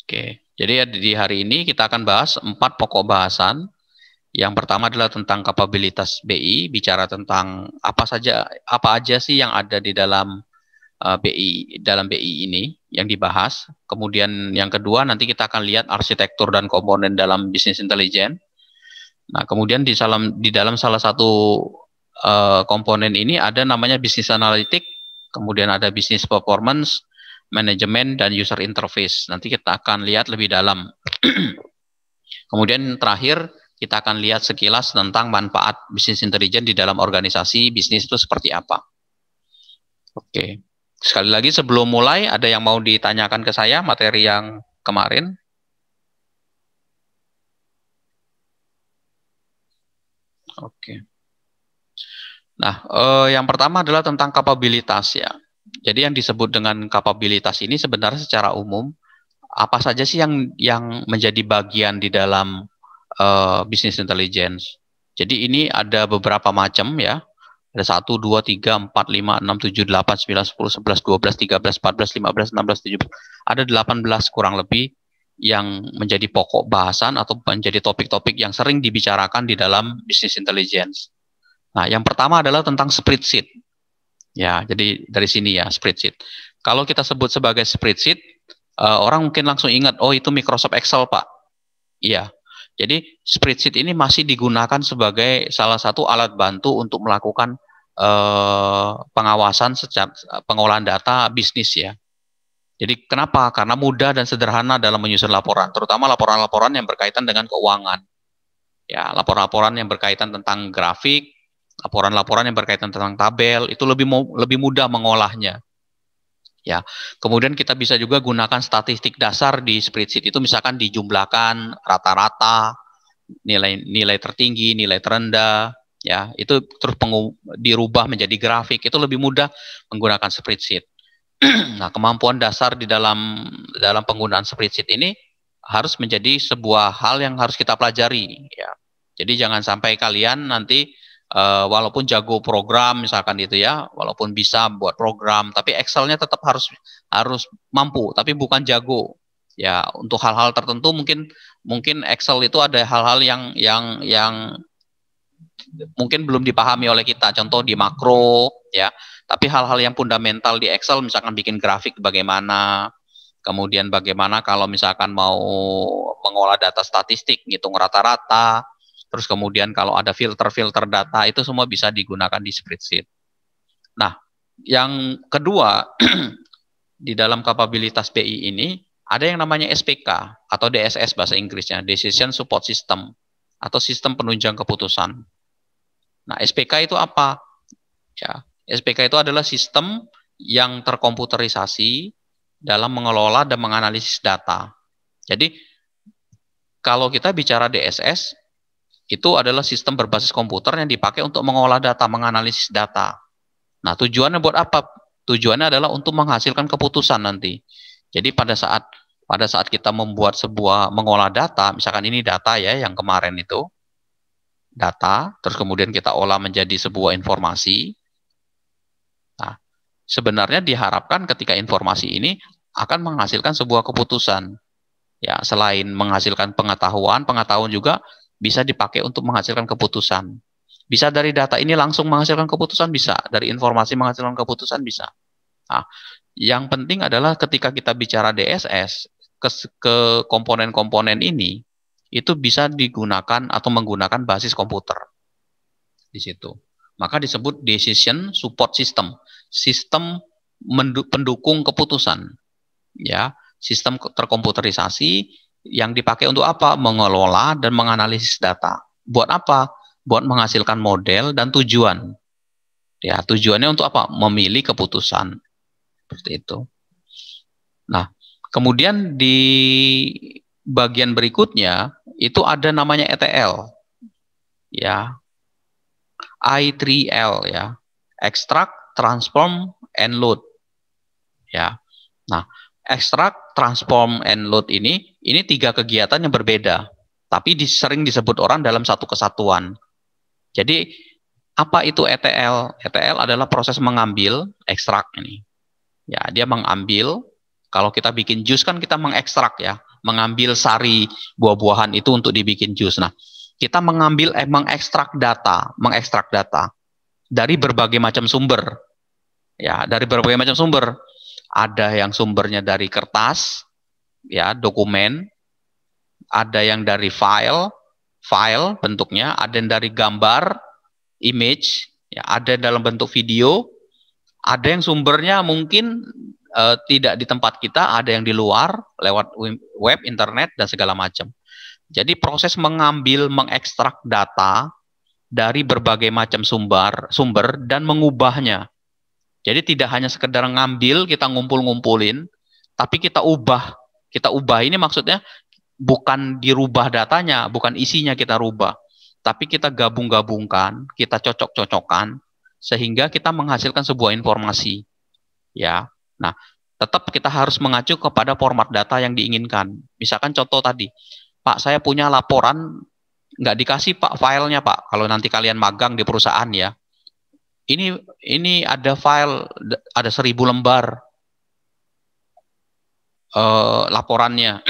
Oke, jadi di hari ini kita akan bahas 4 pokok bahasan. Yang pertama adalah tentang kapabilitas BI, bicara tentang apa aja sih yang ada di dalam BI ini yang dibahas. Kemudian yang kedua nanti kita akan lihat arsitektur dan komponen dalam bisnis intelijen. Nah, kemudian di dalam salah satu komponen ini ada namanya bisnis analitik, kemudian ada bisnis performance, manajemen, dan user interface. Nanti kita akan lihat lebih dalam. Kemudian terakhir kita akan lihat sekilas tentang manfaat bisnis intelijen di dalam organisasi bisnis itu seperti apa. Oke. Sekali lagi sebelum mulai, ada yang mau ditanyakan ke saya materi yang kemarin? Oke. Nah, yang pertama adalah tentang kapabilitas ya. Jadi yang disebut dengan kapabilitas ini sebenarnya secara umum apa saja sih yang menjadi bagian di dalam bisnis intelligence. Jadi ini ada beberapa macam ya. Ada 1, 2, 3, 4, 5, 6, 7, 8, 9, 10, 11, 12, 13, 14, 15, 16, 17. Ada 18 kurang lebih yang menjadi pokok bahasan atau menjadi topik-topik yang sering dibicarakan di dalam bisnis intelligence. Nah, yang pertama adalah tentang spreadsheet. Ya, jadi dari sini ya, spreadsheet. Kalau kita sebut sebagai spreadsheet, orang mungkin langsung ingat, oh itu Microsoft Excel, Pak. Iya. Jadi spreadsheet ini masih digunakan sebagai salah satu alat bantu untuk melakukan pengawasan secara pengolahan data bisnis ya. Jadi kenapa? Karena mudah dan sederhana dalam menyusun laporan, terutama laporan-laporan yang berkaitan dengan keuangan. Ya, laporan-laporan yang berkaitan tentang grafik, laporan-laporan yang berkaitan tentang tabel, itu lebih mudah mengolahnya. Ya, kemudian kita bisa juga gunakan statistik dasar di spreadsheet itu, misalkan dijumlahkan rata-rata, nilai tertinggi, nilai terendah, ya itu terus dirubah menjadi grafik, itu lebih mudah menggunakan spreadsheet. Nah, kemampuan dasar di dalam penggunaan spreadsheet ini harus menjadi sebuah hal yang harus kita pelajari, ya. Jadi jangan sampai kalian nanti walaupun jago program misalkan itu ya, walaupun bisa buat program, tapi Excel-nya tetap harus mampu, tapi bukan jago. Ya, untuk hal-hal tertentu mungkin Excel itu ada hal-hal yang mungkin belum dipahami oleh kita. Contoh di makro ya, tapi hal-hal yang fundamental di Excel misalkan bikin grafik bagaimana, kemudian bagaimana kalau misalkan mau mengolah data statistik, ngitung rata-rata, terus kemudian kalau ada filter-filter data, itu semua bisa digunakan di spreadsheet. Nah, yang kedua, di dalam kapabilitas BI ini, ada yang namanya SPK, atau DSS bahasa Inggrisnya, Decision Support System, atau Sistem Penunjang Keputusan. Nah, SPK itu apa? Ya, SPK itu adalah sistem yang terkomputerisasi dalam mengelola dan menganalisis data. Jadi, kalau kita bicara DSS, itu adalah sistem berbasis komputer yang dipakai untuk mengolah data, menganalisis data. Nah, tujuannya buat apa? Tujuannya adalah untuk menghasilkan keputusan nanti. Jadi pada saat kita mengolah data, misalkan ini data ya yang kemarin itu, data, terus kemudian kita olah menjadi sebuah informasi. Nah, sebenarnya diharapkan ketika informasi ini akan menghasilkan sebuah keputusan. Ya, selain menghasilkan pengetahuan juga bisa dipakai untuk menghasilkan keputusan. Bisa dari data ini langsung menghasilkan keputusan, bisa. Dari informasi menghasilkan keputusan, bisa. Nah, yang penting adalah ketika kita bicara DSS, ke komponen-komponen ini, itu bisa digunakan atau menggunakan basis komputer. Di situ. Maka disebut Decision Support System. Sistem pendukung keputusan. Ya, sistem terkomputerisasi yang dipakai untuk apa? Mengelola dan menganalisis data. Buat apa? Buat menghasilkan model dan tujuan. Ya, tujuannya untuk apa? Memilih keputusan. Seperti itu. Nah, kemudian di bagian berikutnya itu ada namanya ETL. Ya. I3L ya. Extract, transform, and load. Ya. Nah, extract, transform, and load ini 3 kegiatan yang berbeda, tapi sering disebut orang dalam satu kesatuan. Jadi, apa itu ETL? ETL adalah proses mengambil, ekstrak ini. Ya, dia mengambil, kalau kita bikin jus kan kita mengekstrak ya, mengambil sari buah-buahan itu untuk dibikin jus. Nah, kita mengekstrak data dari berbagai macam sumber. Ya, dari berbagai macam sumber. Ada yang sumbernya dari kertas, ya, dokumen, ada yang dari file bentuknya, ada yang dari gambar, image, ya, ada dalam bentuk video, ada yang sumbernya mungkin tidak di tempat kita, ada yang di luar lewat web, internet dan segala macam. Jadi proses mengekstrak data dari berbagai macam sumber dan mengubahnya. Jadi tidak hanya sekedar ngambil, kita ngumpulin, tapi kita ubah. Kita ubah ini maksudnya bukan dirubah datanya, bukan isinya kita rubah, tapi kita gabung-gabungkan, kita cocok-cocokkan, sehingga kita menghasilkan sebuah informasi. Ya, nah, tetap kita harus mengacu kepada format data yang diinginkan. Misalkan contoh tadi, Pak, saya punya laporan, nggak dikasih Pak filenya Pak, kalau nanti kalian magang di perusahaan ya. Ini ada file, ada 1000 lembar laporannya.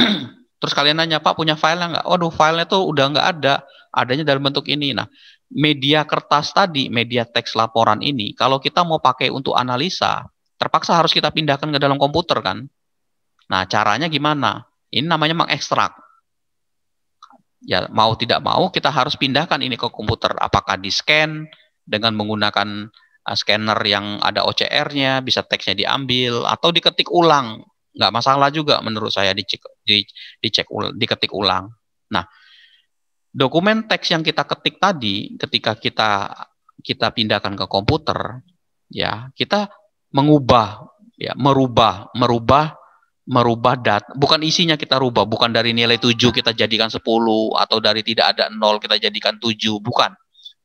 Terus kalian nanya, Pak punya filenya nggak? Waduh, filenya tuh udah nggak ada, adanya dalam bentuk ini. Nah, media kertas tadi, media teks laporan ini, kalau kita mau pakai untuk analisa, terpaksa harus kita pindahkan ke dalam komputer kan? Nah, caranya gimana? Ini namanya mengekstrak. Ya, mau tidak mau kita harus pindahkan ini ke komputer. Apakah di-scan dengan menggunakan scanner yang ada OCR-nya, bisa teksnya diambil, atau diketik ulang. Nggak masalah juga menurut saya diketik ulang. Nah, dokumen teks yang kita ketik tadi, ketika kita pindahkan ke komputer, ya kita mengubah, ya merubah data, bukan isinya kita rubah, bukan dari nilai 7 kita jadikan 10, atau dari tidak ada 0 kita jadikan 7, bukan.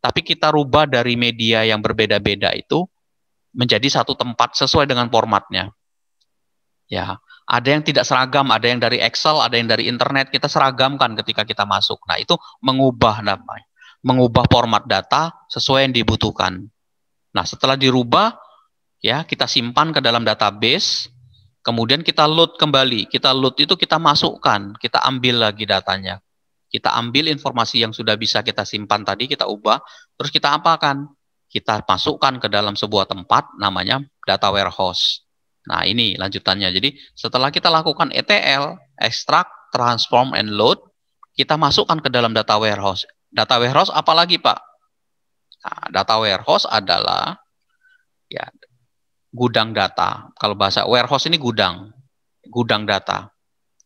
Tapi kita rubah dari media yang berbeda-beda itu menjadi satu tempat sesuai dengan formatnya. Ya, ada yang tidak seragam, ada yang dari Excel, ada yang dari internet, kita seragamkan ketika kita masuk. Nah, itu mengubah namanya, mengubah format data sesuai yang dibutuhkan. Nah, setelah dirubah, ya kita simpan ke dalam database, kemudian kita load kembali. Kita load itu kita masukkan, kita ambil lagi datanya. Kita ambil informasi yang sudah bisa kita simpan tadi, kita ubah, terus kita apakan? Kita masukkan ke dalam sebuah tempat namanya data warehouse. Nah, ini lanjutannya. Jadi, setelah kita lakukan ETL, extract, transform, and load, kita masukkan ke dalam data warehouse. Data warehouse apa lagi, Pak? Nah, data warehouse adalah ya gudang data. Kalau bahasa warehouse ini gudang data.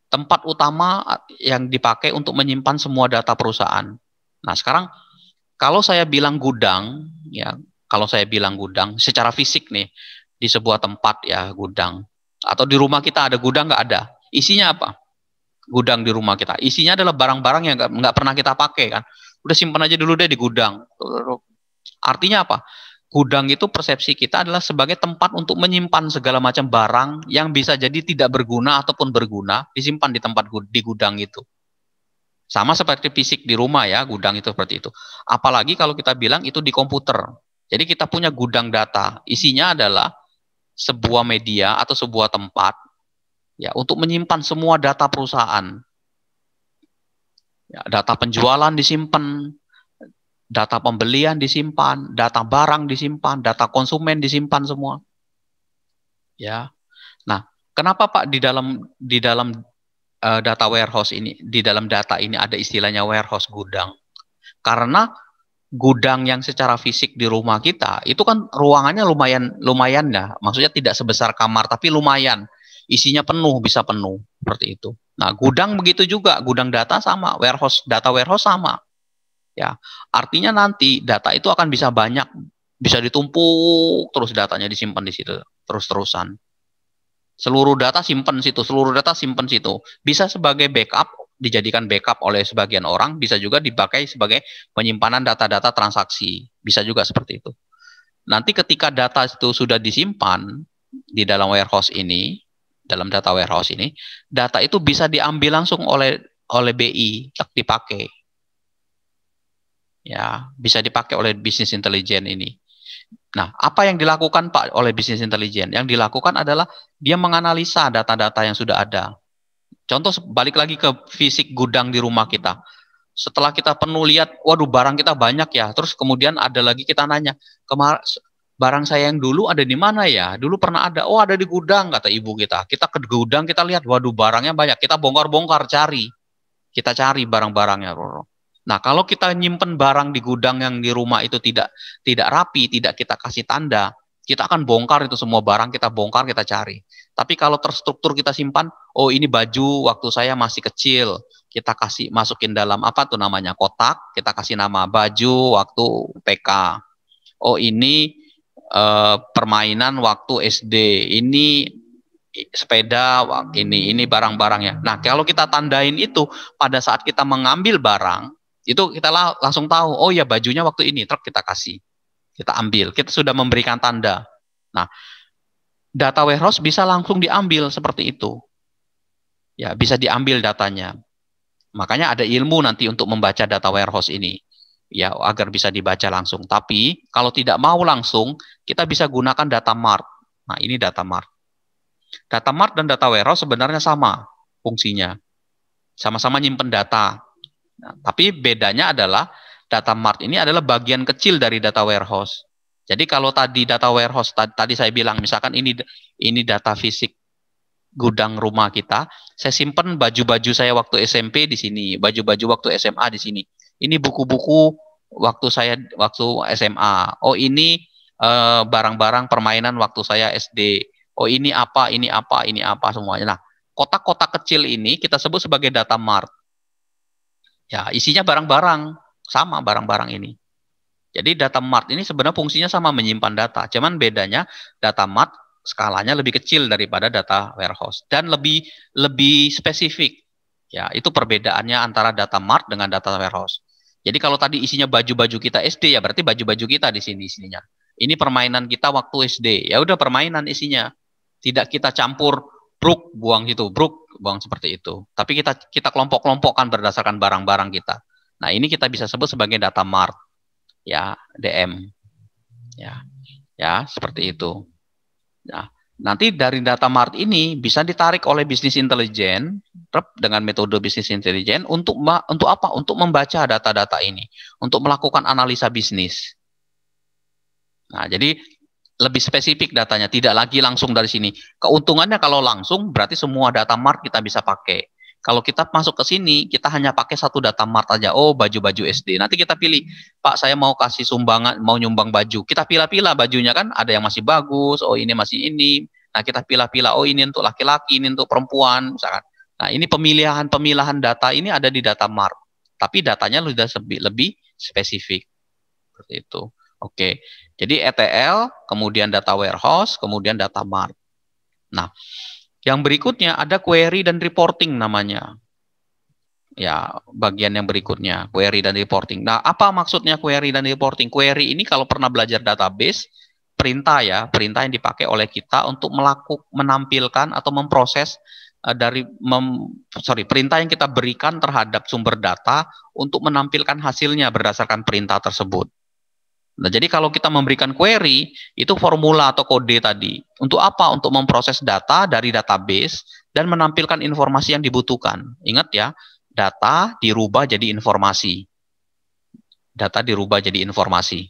Tempat utama yang dipakai untuk menyimpan semua data perusahaan. Nah, sekarang kalau saya bilang gudang, ya, kalau saya bilang gudang secara fisik nih, di sebuah tempat ya gudang, atau di rumah kita ada gudang nggak ada, isinya apa? Gudang di rumah kita isinya adalah barang-barang yang nggak pernah kita pakai kan, udah simpan aja dulu deh di gudang. Artinya apa? Gudang itu persepsi kita adalah sebagai tempat untuk menyimpan segala macam barang yang bisa jadi tidak berguna ataupun berguna, disimpan di tempat di gudang itu. Sama seperti fisik di rumah ya, gudang itu seperti itu. Apalagi kalau kita bilang itu di komputer. Jadi kita punya gudang data, isinya adalah sebuah media atau sebuah tempat ya untuk menyimpan semua data perusahaan. Ya, data penjualan disimpan, data pembelian disimpan, data barang disimpan, data konsumen disimpan semua. Ya. Nah, kenapa Pak di dalam data warehouse ini, di dalam data ini ada istilahnya warehouse gudang? Karena gudang yang secara fisik di rumah kita itu kan ruangannya lumayan ya, maksudnya tidak sebesar kamar tapi lumayan, isinya penuh, bisa penuh seperti itu. Nah, gudang begitu juga, gudang data sama, data warehouse sama. Ya, artinya nanti data itu akan bisa banyak, bisa ditumpuk terus datanya disimpan di situ terus-terusan. Seluruh data simpan situ, bisa sebagai backup, dijadikan backup oleh sebagian orang, bisa juga dipakai sebagai penyimpanan data-data transaksi, bisa juga seperti itu. Nanti ketika data itu sudah disimpan di dalam warehouse ini, dalam data warehouse ini, data itu bisa diambil langsung oleh BI, dipakai. Ya, bisa dipakai oleh bisnis intelijen ini. Nah, apa yang dilakukan Pak oleh bisnis intelijen? Yang dilakukan adalah dia menganalisa data-data yang sudah ada. Contoh balik lagi ke fisik gudang di rumah kita. Setelah kita penuh lihat, waduh barang kita banyak ya. Terus kemudian ada lagi kita nanya, barang saya yang dulu ada di mana ya? Dulu pernah ada, oh ada di gudang kata ibu kita. Kita ke gudang kita lihat, waduh barangnya banyak. Kita bongkar-bongkar cari. Kita cari barang-barangnya. Nah, kalau kita nyimpen barang di gudang yang di rumah itu tidak rapi, tidak kita kasih tanda, kita akan bongkar itu semua barang, kita bongkar, kita cari. Tapi kalau terstruktur kita simpan, oh ini baju waktu saya masih kecil, kita kasih masukin dalam apa tuh namanya kotak, kita kasih nama baju waktu TK. Oh ini permainan waktu SD, ini sepeda, ini barang-barangnya. Nah, kalau kita tandain itu pada saat kita mengambil barang, itu kita langsung tahu, oh ya bajunya waktu ini, truk kita kasih, kita ambil, kita sudah memberikan tanda. Nah, data warehouse bisa langsung diambil seperti itu. Ya, bisa diambil datanya. Makanya ada ilmu nanti untuk membaca data warehouse ini. Ya, agar bisa dibaca langsung. Tapi kalau tidak mau langsung, kita bisa gunakan data mart. Nah, ini data mart. Data mart dan data warehouse sebenarnya sama fungsinya. Sama-sama nyimpen data. Nah, tapi bedanya adalah data mart ini adalah bagian kecil dari data warehouse. Jadi kalau tadi data warehouse, tadi saya bilang misalkan ini data fisik gudang rumah kita, saya simpen baju-baju saya waktu SMP di sini, baju-baju waktu SMA di sini. Ini buku-buku waktu SMA. Oh ini barang-barang permainan waktu saya SD. Oh ini apa semuanya. Nah, kotak-kotak kecil ini kita sebut sebagai data mart. Ya, isinya barang-barang, sama barang-barang ini. Jadi data mart ini sebenarnya fungsinya sama menyimpan data. Cuman bedanya data mart skalanya lebih kecil daripada data warehouse dan lebih spesifik. Ya, itu perbedaannya antara data mart dengan data warehouse. Jadi kalau tadi isinya baju-baju kita SD ya berarti baju-baju kita di sini isinya. Ini permainan kita waktu SD. Ya udah permainan isinya. Tidak kita campur bruk buang gitu, bruk buang seperti itu. Tapi kita kelompok-kelompokkan berdasarkan barang-barang kita. Nah, ini kita bisa sebut sebagai data mart. Ya, DM. Ya, seperti itu. Nah, nanti dari data mart ini bisa ditarik oleh bisnis intelijen dengan metode bisnis intelijen untuk apa? Untuk membaca data-data ini, untuk melakukan analisa bisnis. Nah, jadi lebih spesifik datanya, tidak lagi langsung dari sini. Keuntungannya kalau langsung berarti semua data mart kita bisa pakai. Kalau kita masuk ke sini, kita hanya pakai satu data mart aja. Oh, baju-baju SD. Nanti kita pilih, Pak, saya mau kasih sumbangan, mau nyumbang baju. Kita pilih-pilih bajunya kan, ada yang masih bagus, oh ini masih ini. Nah, kita pilih-pilih, oh ini untuk laki-laki, ini untuk perempuan, misalkan. Nah, ini pemilihan data ini ada di data mart. Tapi datanya lebih spesifik. Seperti itu. Oke, jadi ETL, kemudian data warehouse, kemudian data mart. Nah, yang berikutnya ada query dan reporting namanya. Ya, bagian yang berikutnya, query dan reporting. Nah, apa maksudnya query dan reporting? Query ini kalau pernah belajar database, perintah yang dipakai oleh kita untuk menampilkan atau memproses perintah yang kita berikan terhadap sumber data untuk menampilkan hasilnya berdasarkan perintah tersebut. Nah, jadi kalau kita memberikan query, itu formula atau kode tadi. Untuk apa? Untuk memproses data dari database dan menampilkan informasi yang dibutuhkan. Ingat ya, data dirubah jadi informasi. Data dirubah jadi informasi.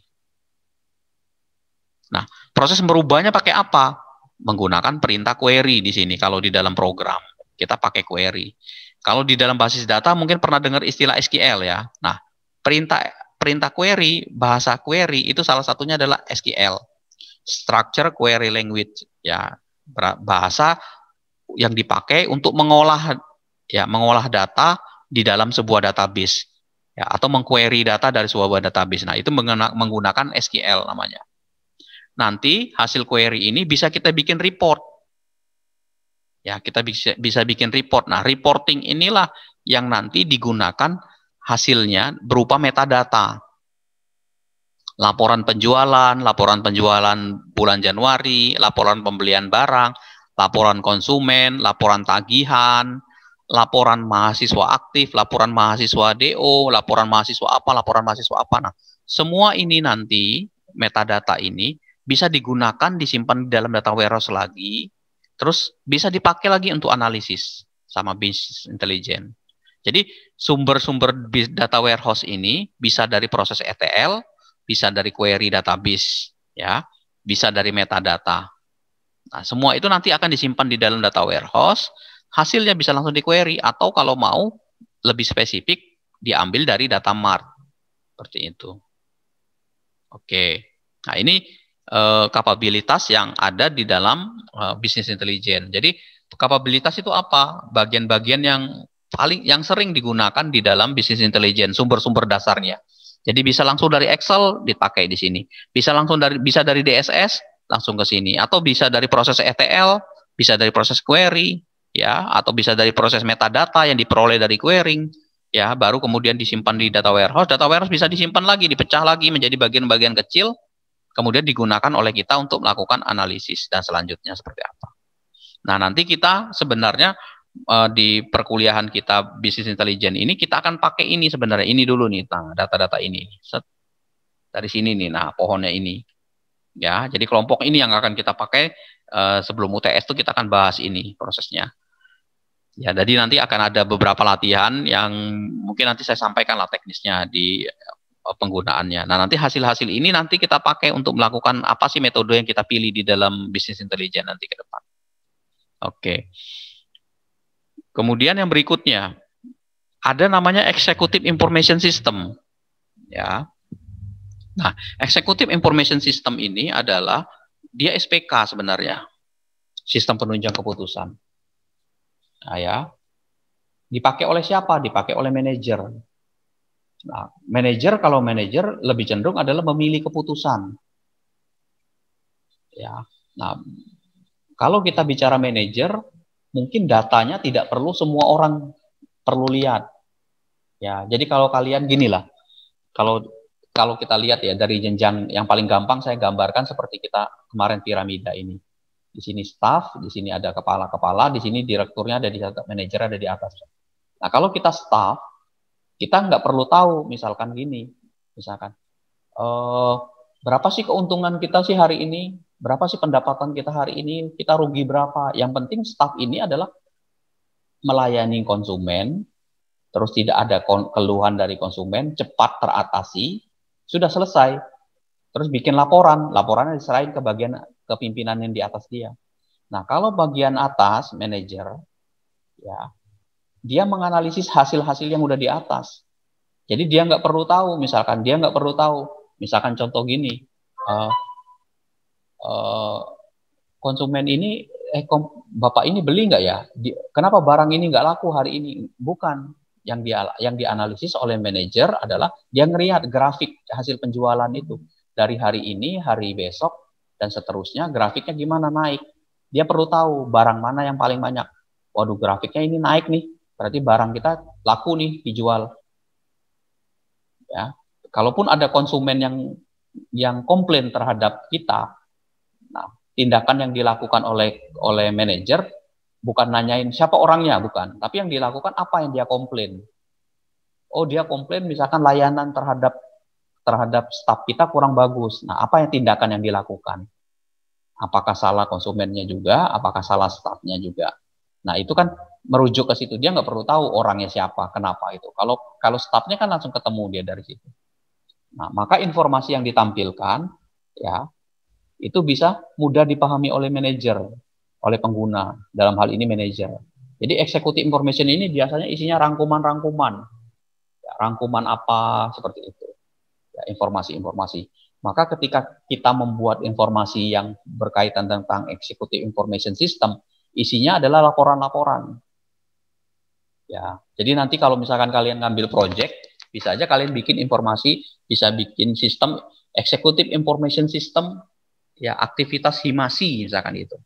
Nah, proses merubahnya pakai apa? Menggunakan perintah query di sini kalau di dalam program. Kita pakai query. Kalau di dalam basis data mungkin pernah dengar istilah SQL ya. Nah, perintah query, bahasa query itu salah satunya adalah SQL, Structure Query Language, ya, bahasa yang dipakai untuk mengolah data di dalam sebuah database, ya, atau mengquery data dari sebuah database. Nah, itu menggunakan SQL namanya. Nanti hasil query ini bisa kita bikin report. Ya, kita bisa bikin report. Nah, reporting inilah yang nanti digunakan hasilnya berupa metadata. Laporan penjualan bulan Januari, laporan pembelian barang, laporan konsumen, laporan tagihan, laporan mahasiswa aktif, laporan mahasiswa DO, laporan mahasiswa apa. Nah, semua ini nanti, metadata ini, bisa digunakan, disimpan di dalam data warehouse lagi, terus bisa dipakai lagi untuk analisis. sama business intelligence. Jadi sumber-sumber data warehouse ini bisa dari proses ETL, bisa dari query database, ya, bisa dari metadata. Nah, semua itu nanti akan disimpan di dalam data warehouse, hasilnya bisa langsung di query, atau kalau mau lebih spesifik, diambil dari data mart. Seperti itu. Oke, nah ini kapabilitas yang ada di dalam business intelligence. Jadi kapabilitas itu apa? Bagian-bagian yang sering digunakan di dalam business intelligence, sumber-sumber dasarnya. Jadi bisa langsung dari Excel dipakai di sini. Bisa dari DSS langsung ke sini, atau bisa dari proses ETL, bisa dari proses query, ya, atau bisa dari proses metadata yang diperoleh dari querying, ya, baru kemudian disimpan di data warehouse. Data warehouse bisa disimpan lagi, dipecah lagi menjadi bagian-bagian kecil, kemudian digunakan oleh kita untuk melakukan analisis dan selanjutnya seperti apa. Nah, nanti kita sebenarnya di perkuliahan kita bisnis intelijen ini kita akan pakai ini sebenarnya, ini dulu nih, nah, data-data ini. Set. Dari sini nih, nah pohonnya ini. Ya, jadi kelompok ini yang akan kita pakai sebelum UTS itu kita akan bahas ini prosesnya. Ya, jadi nanti akan ada beberapa latihan yang mungkin nanti saya sampaikan lah teknisnya di penggunaannya. Nah, nanti hasil-hasil ini nanti kita pakai untuk melakukan apa sih metode yang kita pilih di dalam bisnis intelijen nanti ke depan. Oke. Kemudian yang berikutnya, ada namanya Executive Information System. Ya. Nah, Executive Information System ini adalah dia SPK sebenarnya, sistem penunjang keputusan. Nah, ya, dipakai oleh siapa? Dipakai oleh manajer. Nah, kalau manajer lebih cenderung adalah memilih keputusan. Ya, nah, kalau kita bicara manajer, mungkin datanya tidak perlu semua orang perlu lihat. Ya, jadi kalau kalian ginilah, kalau kita lihat ya dari jenjang yang paling gampang saya gambarkan seperti kita kemarin piramida ini. Di sini staff, di sini ada kepala-kepala, di sini direkturnya ada di atas, manajer ada di atas. Nah, kalau kita staff, kita nggak perlu tahu, misalkan gini, misalkan berapa sih keuntungan kita sih hari ini, berapa sih pendapatan kita hari ini, kita rugi berapa. Yang penting staff ini adalah melayani konsumen, terus tidak ada keluhan dari konsumen, cepat teratasi, sudah selesai. Terus bikin laporannya diserahin ke pimpinan yang di atas dia. Nah, kalau bagian atas, manajer, ya, dia menganalisis hasil-hasil yang udah di atas. Jadi dia nggak perlu tahu, misalkan contoh gini, konsumen ini, bapak ini beli nggak ya? Kenapa barang ini nggak laku hari ini? Bukan. Yang dianalisis oleh manajer adalah dia ngelihat grafik hasil penjualan itu dari hari ini, hari besok, dan seterusnya grafiknya gimana naik. Dia perlu tahu barang mana yang paling banyak. Waduh, grafiknya ini naik nih, berarti barang kita laku nih dijual. Ya, kalaupun ada konsumen yang komplain terhadap kita, nah, tindakan yang dilakukan oleh manajer bukan nanyain siapa orangnya, bukan. Tapi yang dilakukan apa yang dia komplain. Oh, dia komplain misalkan layanan terhadap staf kita kurang bagus. Nah, apa yang tindakan yang dilakukan? Apakah salah konsumennya juga? Apakah salah stafnya juga? Nah, itu kan merujuk ke situ. Dia nggak perlu tahu orangnya siapa, kenapa itu. Kalau stafnya kan langsung ketemu dia dari situ. Nah, maka informasi yang ditampilkan, ya, itu bisa mudah dipahami oleh manajer, oleh pengguna, dalam hal ini manajer. Jadi executive information ini biasanya isinya rangkuman-rangkuman. Ya, rangkuman apa seperti itu. Ya, informasi-informasi. Maka ketika kita membuat informasi yang berkaitan tentang executive information system, isinya adalah laporan-laporan. Ya, jadi nanti kalau misalkan kalian ngambil project, bisa aja kalian bikin informasi, bisa bikin sistem executive information system, ya, aktivitas himasi misalkan itu.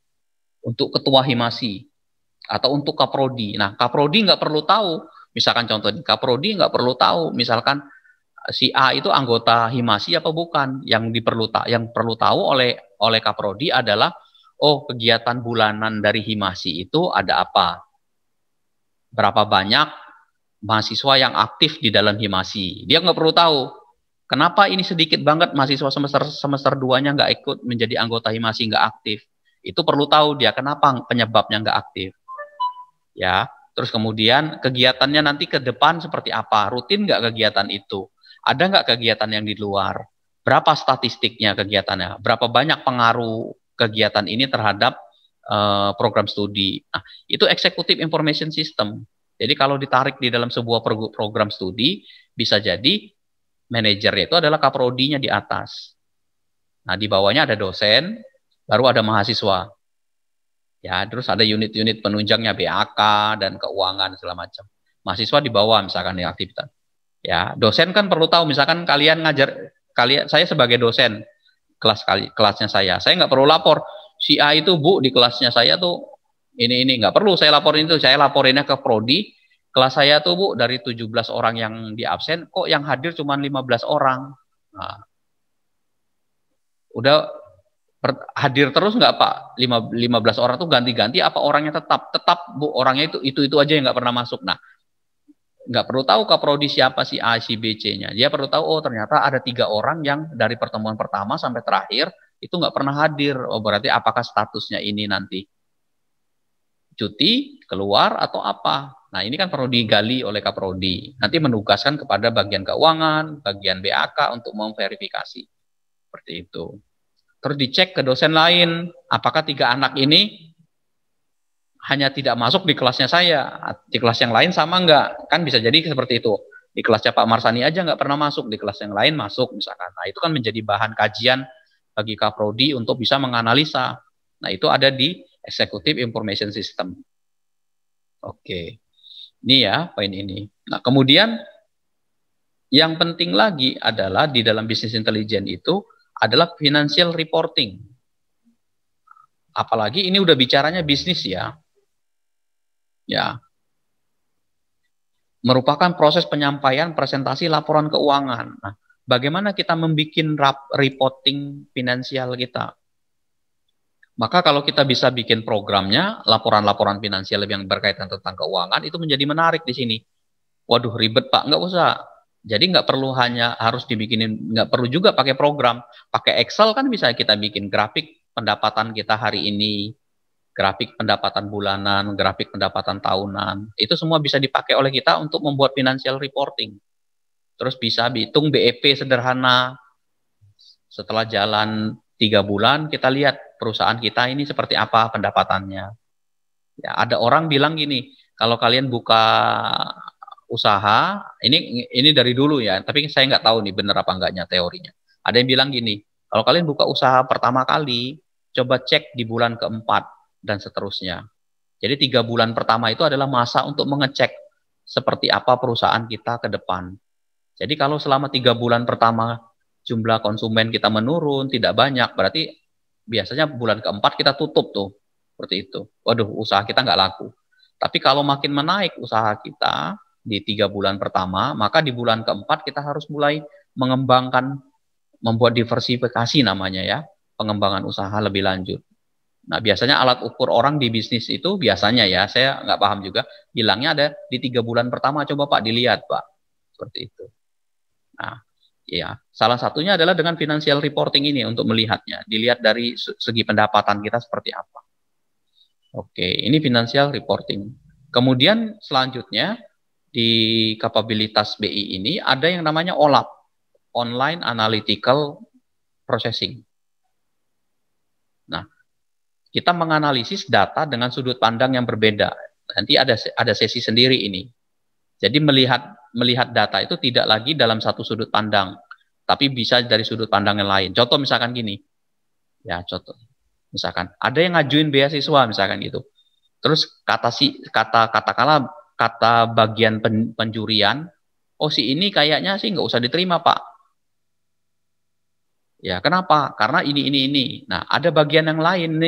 Untuk ketua himasi atau untuk kaprodi. Nah, kaprodi nggak perlu tahu, misalkan contoh kaprodi nggak perlu tahu, misalkan si A itu anggota himasi apa bukan. Yang perlu tahu oleh kaprodi adalah, oh, kegiatan bulanan dari himasi itu ada apa, berapa banyak mahasiswa yang aktif di dalam himasi. Dia nggak perlu tahu kenapa ini sedikit banget mahasiswa semester 2-nya nggak ikut menjadi anggota himasi, nggak aktif. Itu perlu tahu dia kenapa penyebabnya nggak aktif. Ya, Terus kemudian kegiatannya nanti ke depan seperti apa? Rutin nggak kegiatan itu? Ada nggak kegiatan yang di luar? Berapa statistiknya kegiatannya? Berapa banyak pengaruh kegiatan ini terhadap program studi? Nah, itu executive information system. Jadi kalau ditarik di dalam sebuah program studi, bisa jadi manajernya itu adalah kaprodinya di atas. Nah, di bawahnya ada dosen, baru ada mahasiswa. Ya, terus ada unit-unit penunjangnya BAK dan keuangan segala macam. Mahasiswa di bawah misalkan di aktivitas. Ya, dosen kan perlu tahu misalkan kalian ngajar, saya sebagai dosen kelasnya saya nggak perlu lapor si A itu Bu di kelasnya saya tuh ini nggak perlu saya laporin itu, saya laporinnya ke prodi. Kelas saya tuh Bu dari 17 orang yang di absen kok yang hadir cuma 15 orang. Nah, udah hadir terus nggak Pak? 15 orang tuh ganti-ganti apa orangnya tetap Bu, orangnya itu aja yang nggak pernah masuk. Nah, nggak perlu tahu kaprodi siapa si A, si B, C-nya. Dia perlu tahu oh ternyata ada 3 orang yang dari pertemuan pertama sampai terakhir itu nggak pernah hadir. Oh berarti apakah statusnya ini nanti cuti, keluar atau apa? Nah ini kan perlu digali oleh kaprodi. Nanti menugaskan kepada bagian keuangan, bagian BAK untuk memverifikasi seperti itu. Terus dicek ke dosen lain, apakah 3 anak ini hanya tidak masuk di kelasnya saya, di kelas yang lain sama enggak? Kan bisa jadi seperti itu. Di kelasnya Pak Marsani aja nggak pernah masuk, di kelas yang lain masuk misalkan. Nah itu kan menjadi bahan kajian bagi kaprodi untuk bisa menganalisa. Nah itu ada di Executive Information System. Oke, ini ya poin ini. Nah kemudian yang penting lagi adalah di dalam bisnis intelijen itu adalah financial reporting. Apalagi ini udah bicaranya bisnis ya. Ya. Merupakan proses penyampaian presentasi laporan keuangan. Nah, bagaimana kita membuat reporting finansial kita? Maka kalau kita bisa bikin programnya, laporan-laporan finansial yang berkaitan tentang keuangan, itu menjadi menarik di sini. Waduh, ribet Pak, nggak usah. Jadi nggak perlu hanya harus dibikinin, nggak perlu juga pakai program. Pakai Excel kan bisa kita bikin grafik pendapatan kita hari ini, grafik pendapatan bulanan, grafik pendapatan tahunan. Itu semua bisa dipakai oleh kita untuk membuat financial reporting. Terus bisa hitung BEP sederhana. Setelah jalan 3 bulan, kita lihat perusahaan kita ini seperti apa pendapatannya. Ya, ada orang bilang gini, kalau kalian buka usaha, ini dari dulu ya, tapi saya nggak tahu nih benar apa enggaknya teorinya. Ada yang bilang gini, kalau kalian buka usaha pertama kali, coba cek di bulan keempat dan seterusnya. Jadi 3 bulan pertama itu adalah masa untuk mengecek seperti apa perusahaan kita ke depan. Jadi kalau selama 3 bulan pertama jumlah konsumen kita menurun, tidak banyak, berarti biasanya bulan keempat kita tutup tuh, seperti itu. Waduh, usaha kita nggak laku. Tapi kalau makin menaik usaha kita, di 3 bulan pertama, maka di bulan keempat kita harus mulai mengembangkan, membuat diversifikasi namanya ya, pengembangan usaha lebih lanjut. Nah biasanya alat ukur orang di bisnis itu biasanya ya, saya nggak paham juga, bilangnya ada di 3 bulan pertama, coba Pak dilihat Pak, seperti itu. Nah ya, salah satunya adalah dengan financial reporting ini untuk melihatnya, dilihat dari segi pendapatan kita seperti apa. Oke, ini financial reporting. Kemudian selanjutnya, di kapabilitas BI ini ada yang namanya OLAP, Online Analytical Processing. Nah, kita menganalisis data dengan sudut pandang yang berbeda. Nanti ada sesi sendiri ini. Jadi melihat data itu tidak lagi dalam satu sudut pandang, tapi bisa dari sudut pandang yang lain. Contoh misalkan gini, ya contoh, misalkan ada yang ngajuin beasiswa misalkan gitu. Terus katakanlah kata bagian penjurian, oh si ini kayaknya sih nggak usah diterima Pak. Ya kenapa? Karena ini. Nah ada bagian yang lain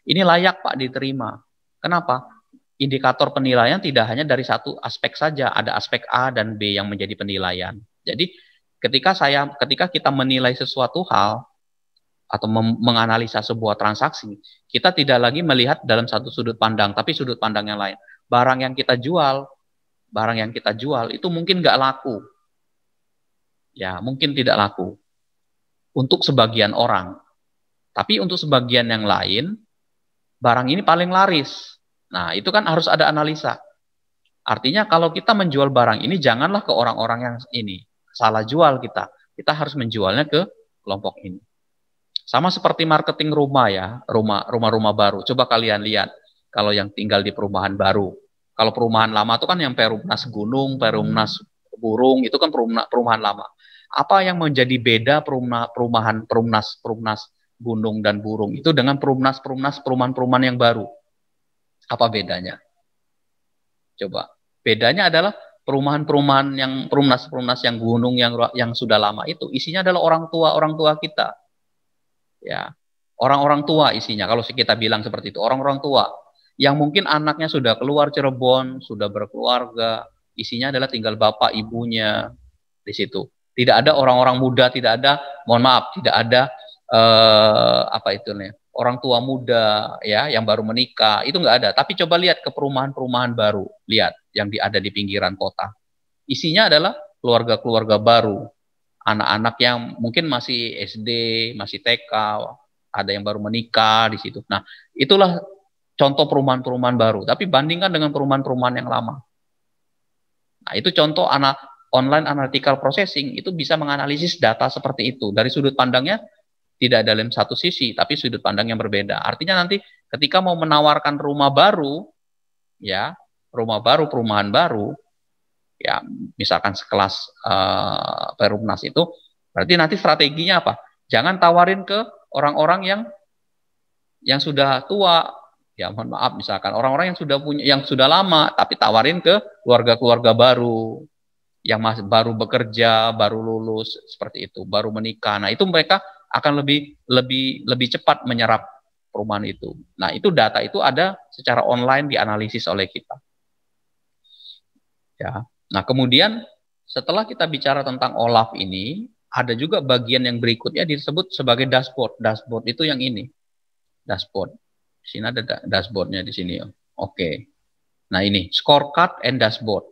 ini layak Pak diterima. Kenapa? Indikator penilaian tidak hanya dari satu aspek saja, ada aspek A dan B yang menjadi penilaian. Jadi ketika kita menilai sesuatu hal atau menganalisa sebuah transaksi, kita tidak lagi melihat dalam satu sudut pandang, tapi sudut pandang yang lain. Barang yang kita jual itu mungkin nggak laku. Ya, mungkin tidak laku. Untuk sebagian orang. Tapi untuk sebagian yang lain, barang ini paling laris. Nah, itu kan harus ada analisa. Artinya kalau kita menjual barang ini janganlah ke orang-orang yang ini. Salah jual kita. Kita harus menjualnya ke kelompok ini. Sama seperti marketing rumah ya, rumah-rumah baru. Coba kalian lihat kalau yang tinggal di perumahan baru. Kalau perumahan lama itu kan yang perumnas gunung, perumnas burung, itu kan perumahan lama. Apa yang menjadi beda perumnas gunung dan burung itu dengan perumahan-perumahan yang baru? Apa bedanya? Coba. Bedanya adalah perumahan-perumahan yang perumnas yang gunung yang sudah lama itu isinya adalah orang tua kita. Ya. Orang-orang tua isinya kalau kita bilang seperti itu, orang-orang tua yang mungkin anaknya sudah keluar Cirebon, sudah berkeluarga, isinya adalah tinggal bapak ibunya di situ. Tidak ada orang-orang muda, tidak ada, mohon maaf, tidak ada apa itu nih, orang tua muda ya yang baru menikah, itu nggak ada. Tapi coba lihat ke perumahan-perumahan baru, lihat yang ada di pinggiran kota. Isinya adalah keluarga-keluarga baru, anak-anak yang mungkin masih SD, masih TK, ada yang baru menikah di situ. Nah, itulah contoh perumahan-perumahan baru. Tapi bandingkan dengan perumahan-perumahan yang lama. Nah, itu contoh online analytical processing itu bisa menganalisis data seperti itu. Dari sudut pandangnya tidak dalam satu sisi, tapi sudut pandang yang berbeda. Artinya nanti ketika mau menawarkan rumah baru, ya, perumahan baru, ya, misalkan sekelas Perumnas itu, berarti nanti strateginya apa? Jangan tawarin ke orang-orang yang sudah tua, ya mohon maaf, misalkan orang-orang yang sudah lama, tapi tawarin ke keluarga-keluarga baru, yang masih baru bekerja, baru lulus seperti itu, baru menikah. Nah, itu mereka akan lebih cepat menyerap perumahan itu. Nah, itu data itu ada secara online dianalisis oleh kita. Ya. Nah, kemudian setelah kita bicara tentang OLAP ini, ada juga bagian yang berikutnya disebut sebagai dashboard. Dashboard itu yang ini. Dashboard. Di sini ada dashboardnya di sini. Oke. Nah, ini scorecard and dashboard.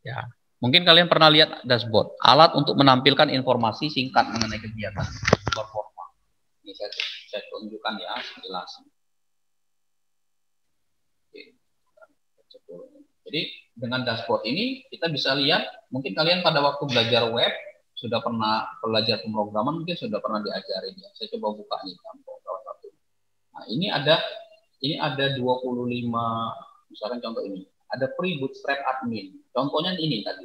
Ya. Mungkin kalian pernah lihat dashboard, alat untuk menampilkan informasi singkat mengenai kegiatan performa. Ini saya tunjukkan ya, jelas. Jadi dengan dashboard ini kita bisa lihat, mungkin kalian pada waktu belajar web sudah pernah belajar pemrograman, mungkin sudah pernah diajarin ya. Saya coba buka nih contoh salah satu. Nah, ini ada 25, misalkan contoh ini. Ada free bootstrap admin. Contohnya ini tadi.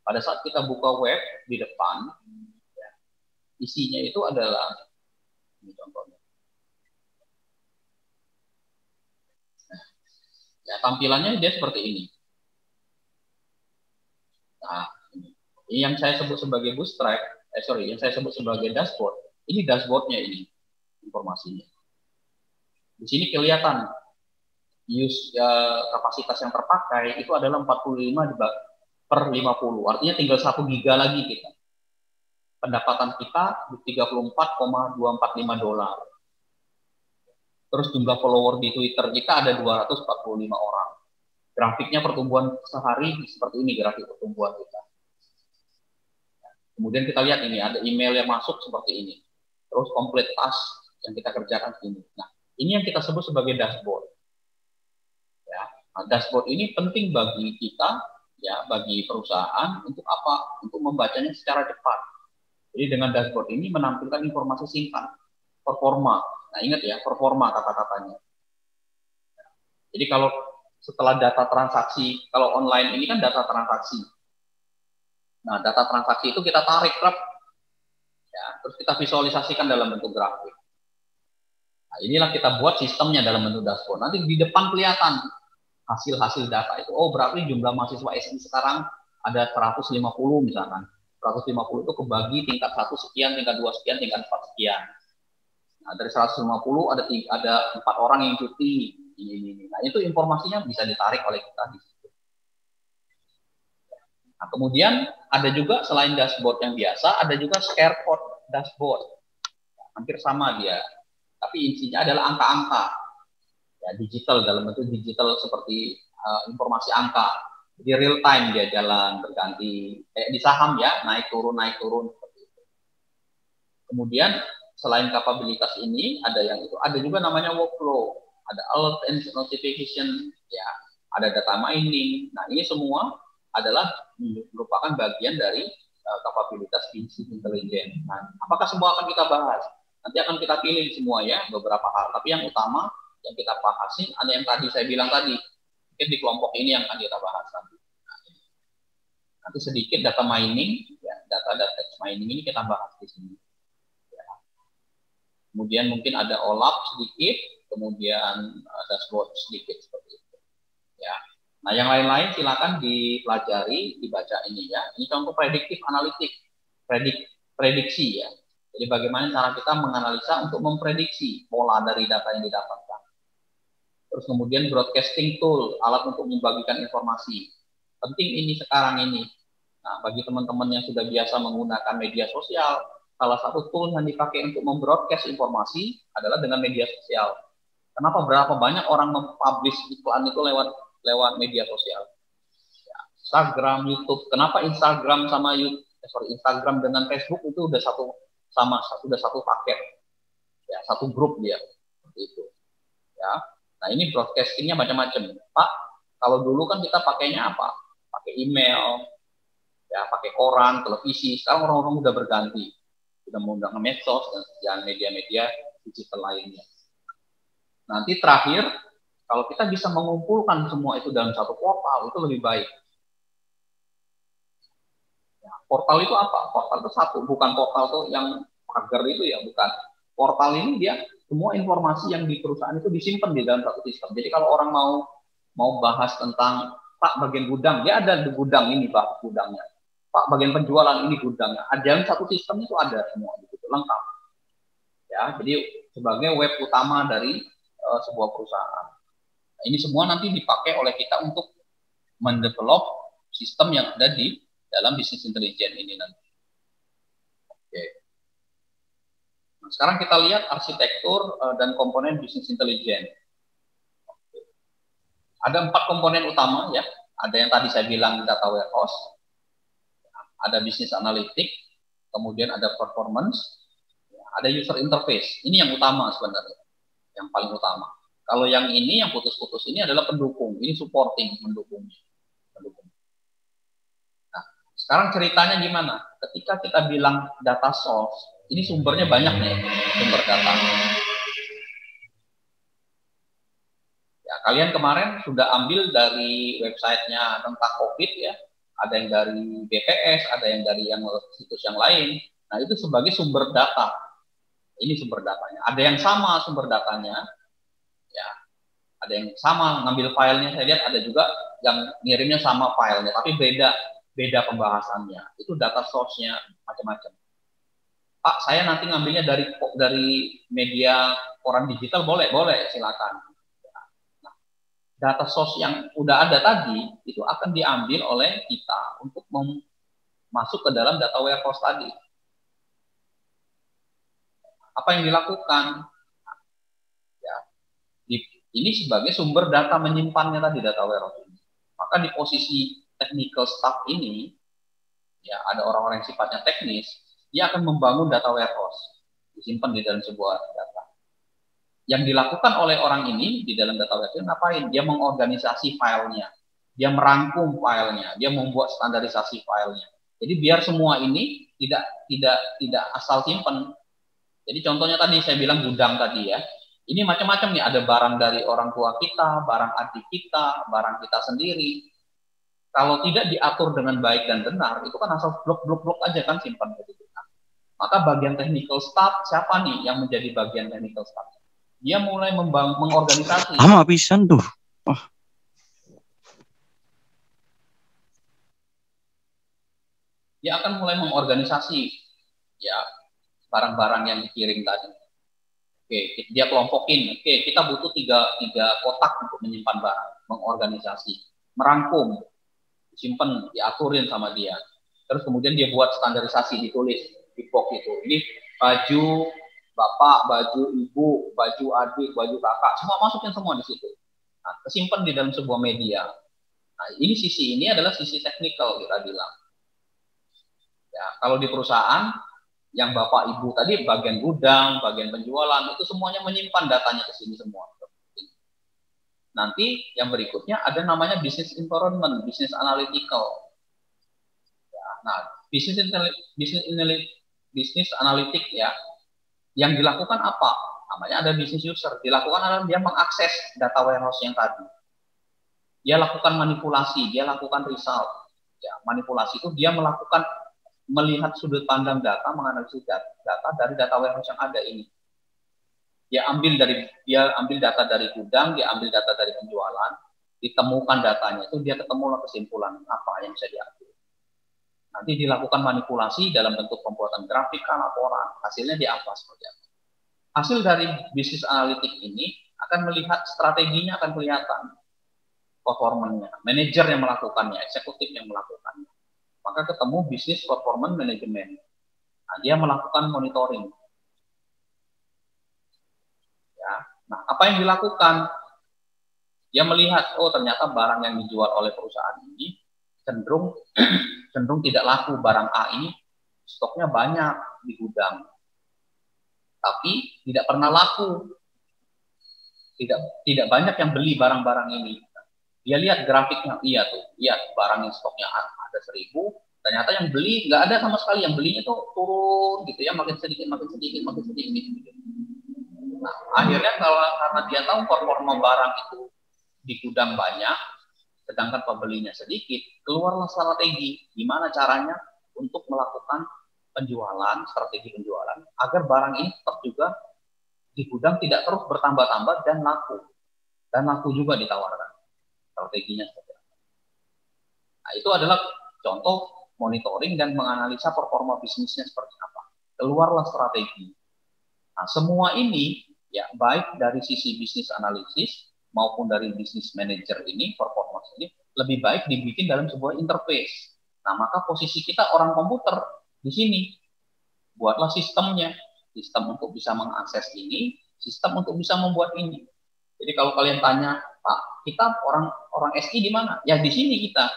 Pada saat kita buka web di depan, ya, isinya itu adalah ini contohnya. Nah, ya, tampilannya dia seperti ini. Nah, ini yang saya sebut sebagai bootstrap, yang saya sebut sebagai dashboard. Ini dashboardnya ini informasinya. Di sini kelihatan kapasitas yang terpakai itu adalah 45/50. Artinya tinggal 1 giga lagi kita. Pendapatan kita $34,245. Terus jumlah follower di Twitter kita ada 245 orang. Grafiknya pertumbuhan sehari seperti ini grafik pertumbuhan kita. Kemudian kita lihat ini ada email yang masuk seperti ini. Terus complete task yang kita kerjakan ini. Nah, ini yang kita sebut sebagai dashboard. Ya, nah, dashboard ini penting bagi kita, ya, bagi perusahaan untuk apa? Untuk membacanya secara cepat. Jadi dengan dashboard ini menampilkan informasi singkat, performa. Nah, ingat ya, performa kata-katanya. Jadi kalau setelah data transaksi, kalau online ini kan data transaksi. Nah, data transaksi itu kita tarik, ya, terus kita visualisasikan dalam bentuk grafik. Nah, inilah kita buat sistemnya dalam bentuk dashboard. Nanti di depan kelihatan hasil-hasil data itu. Oh, berarti jumlah mahasiswa SI sekarang ada 150 misalkan. 150 itu kebagi tingkat 1 sekian, tingkat 2 sekian, tingkat 4 sekian. Nah, dari 150 ada 4 orang yang cuti. Ini. Nah, itu informasinya bisa ditarik oleh kita di situ. Nah, kemudian ada juga selain dashboard yang biasa, ada juga scarecode dashboard. Hampir sama dia. Tapi isinya adalah angka-angka. Ya, digital, dalam bentuk digital seperti informasi angka. Jadi real time dia jalan berganti. Di saham ya, naik turun seperti itu. Kemudian selain kapabilitas ini ada yang itu, ada juga namanya workflow, ada alert and notification ya. ada data mining. Nah, ini semua adalah merupakan bagian dari kapabilitas bisnis intelijen. Nah, apakah semua akan kita bahas? Nanti akan kita pilih semua ya, beberapa hal. Tapi yang utama yang kita bahasin ada yang tadi saya bilang tadi. Mungkin di kelompok ini yang akan kita bahas nanti. Nanti sedikit data mining, ya, data text mining ini kita bahas di sini. Ya. Kemudian mungkin ada OLAP sedikit, kemudian dashboard sedikit seperti itu. Ya. Nah, yang lain-lain silakan dipelajari, dibaca ini ya. Ini contoh prediktif analitik, prediksi ya. Jadi bagaimana cara kita menganalisa untuk memprediksi pola dari data yang didapatkan. Terus kemudian broadcasting tool, alat untuk membagikan informasi. Penting ini sekarang ini. Nah, bagi teman-teman yang sudah biasa menggunakan media sosial, salah satu tool yang dipakai untuk membroadcast informasi adalah dengan media sosial. Kenapa berapa banyak orang mempublish iklan itu lewat media sosial? Ya, Instagram, YouTube. Kenapa Instagram sama Instagram dengan Facebook itu udah satu paket, ya, satu grup dia, seperti itu. Ya, nah ini broadcastingnya macam-macam. Pak, kalau dulu kan kita pakainya apa? Pakai email, ya, pakai koran, televisi. Sekarang orang-orang udah berganti, sudah menggunakan medsos dan media-media digital lainnya. Nanti terakhir, kalau kita bisa mengumpulkan semua itu dalam satu portal, itu lebih baik. Ya, portal itu apa? Portal itu satu, bukan portal itu yang pagar itu ya, bukan. Portal ini dia semua informasi yang di perusahaan itu disimpan di dalam satu sistem. Jadi kalau orang mau bahas tentang Pak bagian gudang, dia ada di gudang ini Pak gudangnya. Pak bagian penjualan ini gudangnya. Dalam satu sistem itu ada semua gitu, lengkap. Ya, jadi sebagai web utama dari sebuah perusahaan. Nah, ini semua nanti dipakai oleh kita untuk mendevelop sistem yang ada di dalam bisnis intelijen ini nanti. Oke. Nah, sekarang kita lihat arsitektur dan komponen bisnis intelijen. Ada 4 komponen utama ya. Ada yang tadi saya bilang data warehouse, ada bisnis analitik, kemudian ada performance, ada user interface. Ini yang utama sebenarnya, yang paling utama. Kalau yang ini, yang putus-putus ini adalah pendukung. Ini supporting, mendukungnya. Nah, sekarang ceritanya gimana? Ketika kita bilang data source, ini sumbernya banyak nih, sumber data. Ya, kalian kemarin sudah ambil dari websitenya tentang COVID ya. Ada yang dari BPS, ada yang dari situs yang lain. Nah, itu sebagai sumber data. Ini sumber datanya. Ada yang sama sumber datanya. Ya, ada yang sama ngambil filenya. Saya lihat ada juga yang ngirimnya sama filenya, tapi beda pembahasannya. Itu data source-nya macam-macam. Pak, saya nanti ngambilnya dari media koran digital, boleh, silakan. Data source yang udah ada tadi itu akan diambil oleh kita untuk masuk ke dalam data warehouse tadi. Apa yang dilakukan? Ya, ini sebagai sumber data menyimpannya tadi data warehouse ini. Maka di posisi technical staff ini, ya ada orang-orang yang sifatnya teknis, dia akan membangun data warehouse, disimpan di dalam sebuah data. Yang dilakukan oleh orang ini di dalam data warehouse ngapain? Dia mengorganisasi filenya, dia merangkum filenya, dia membuat standarisasi filenya. Jadi biar semua ini tidak asal simpen. Jadi contohnya tadi saya bilang gudang tadi ya. Ini macam-macam nih, ada barang dari orang tua kita, barang adik kita, barang kita sendiri. Kalau tidak diatur dengan baik dan benar, itu kan asal blok aja kan simpan begitu. Maka bagian technical staff siapa nih yang menjadi bagian technical staff? Dia mulai mengorganisasi. Lama pisan tuh. Oh. Dia akan mulai mengorganisasi ya barang-barang yang dikirim tadi. Oke, dia kelompokin. Oke, kita butuh tiga kotak untuk menyimpan barang, mengorganisasi, merangkum, disimpan, diaturin sama dia. Terus kemudian dia buat standarisasi, ditulis di box itu. Ini baju bapak, baju ibu, baju adik, baju kakak, semua masukin semua di situ. Nah, kesimpan di dalam sebuah media. Nah, sisi ini adalah sisi teknikal kita bilang. Ya, kalau di perusahaan yang bapak ibu tadi bagian gudang, bagian penjualan itu semuanya menyimpan datanya ke sini semua. Nanti yang berikutnya ada namanya business environment, business analytical. Ya, nah, business analitik ya, yang dilakukan apa? Namanya ada business user. Dilakukan adalah dia mengakses data warehouse yang tadi. Dia lakukan manipulasi, dia lakukan result. Ya, manipulasi itu dia melakukan melihat sudut pandang data, menganalisis data dari data warehouse yang ada ini. Dia ambil data dari gudang, dia ambil data dari penjualan, ditemukan datanya itu dia ketemulah kesimpulan apa yang bisa diambil. Nanti dilakukan manipulasi dalam bentuk pembuatan grafik, laporan, hasilnya di apa seperti apa. Hasil dari bisnis analitik ini akan melihat strateginya akan kelihatan, performanya, manajer yang melakukannya, eksekutif yang melakukannya. Maka ketemu bisnis performance management. Nah, dia melakukan monitoring. Ya. Nah, apa yang dilakukan? Dia melihat, oh ternyata barang yang dijual oleh perusahaan ini cenderung tidak laku. Barang A ini stoknya banyak di gudang, tapi tidak pernah laku. Tidak banyak yang beli barang-barang ini. Dia lihat grafiknya, iya tuh, lihat barang yang stoknya ada 1000, ternyata yang beli nggak ada sama sekali, yang belinya tuh turun gitu ya, makin sedikit. Nah, akhirnya karena dia tahu performa barang itu di gudang banyak, sedangkan pembelinya sedikit, keluarlah strategi gimana caranya untuk melakukan strategi penjualan, agar barang ini tetap juga di gudang tidak terus bertambah-tambah dan laku juga ditawarkan. Strateginya seperti apa. Nah, itu adalah contoh monitoring dan menganalisa performa bisnisnya seperti apa. Keluarlah strategi. Nah, semua ini ya baik dari sisi bisnis analisis maupun dari bisnis manager ini, performance ini lebih baik dibikin dalam sebuah interface. Nah, maka posisi kita orang komputer di sini. Buatlah sistemnya, sistem untuk bisa mengakses ini, sistem untuk bisa membuat ini. Jadi kalau kalian tanya, Pak, kita orang SI di mana? Ya di sini kita.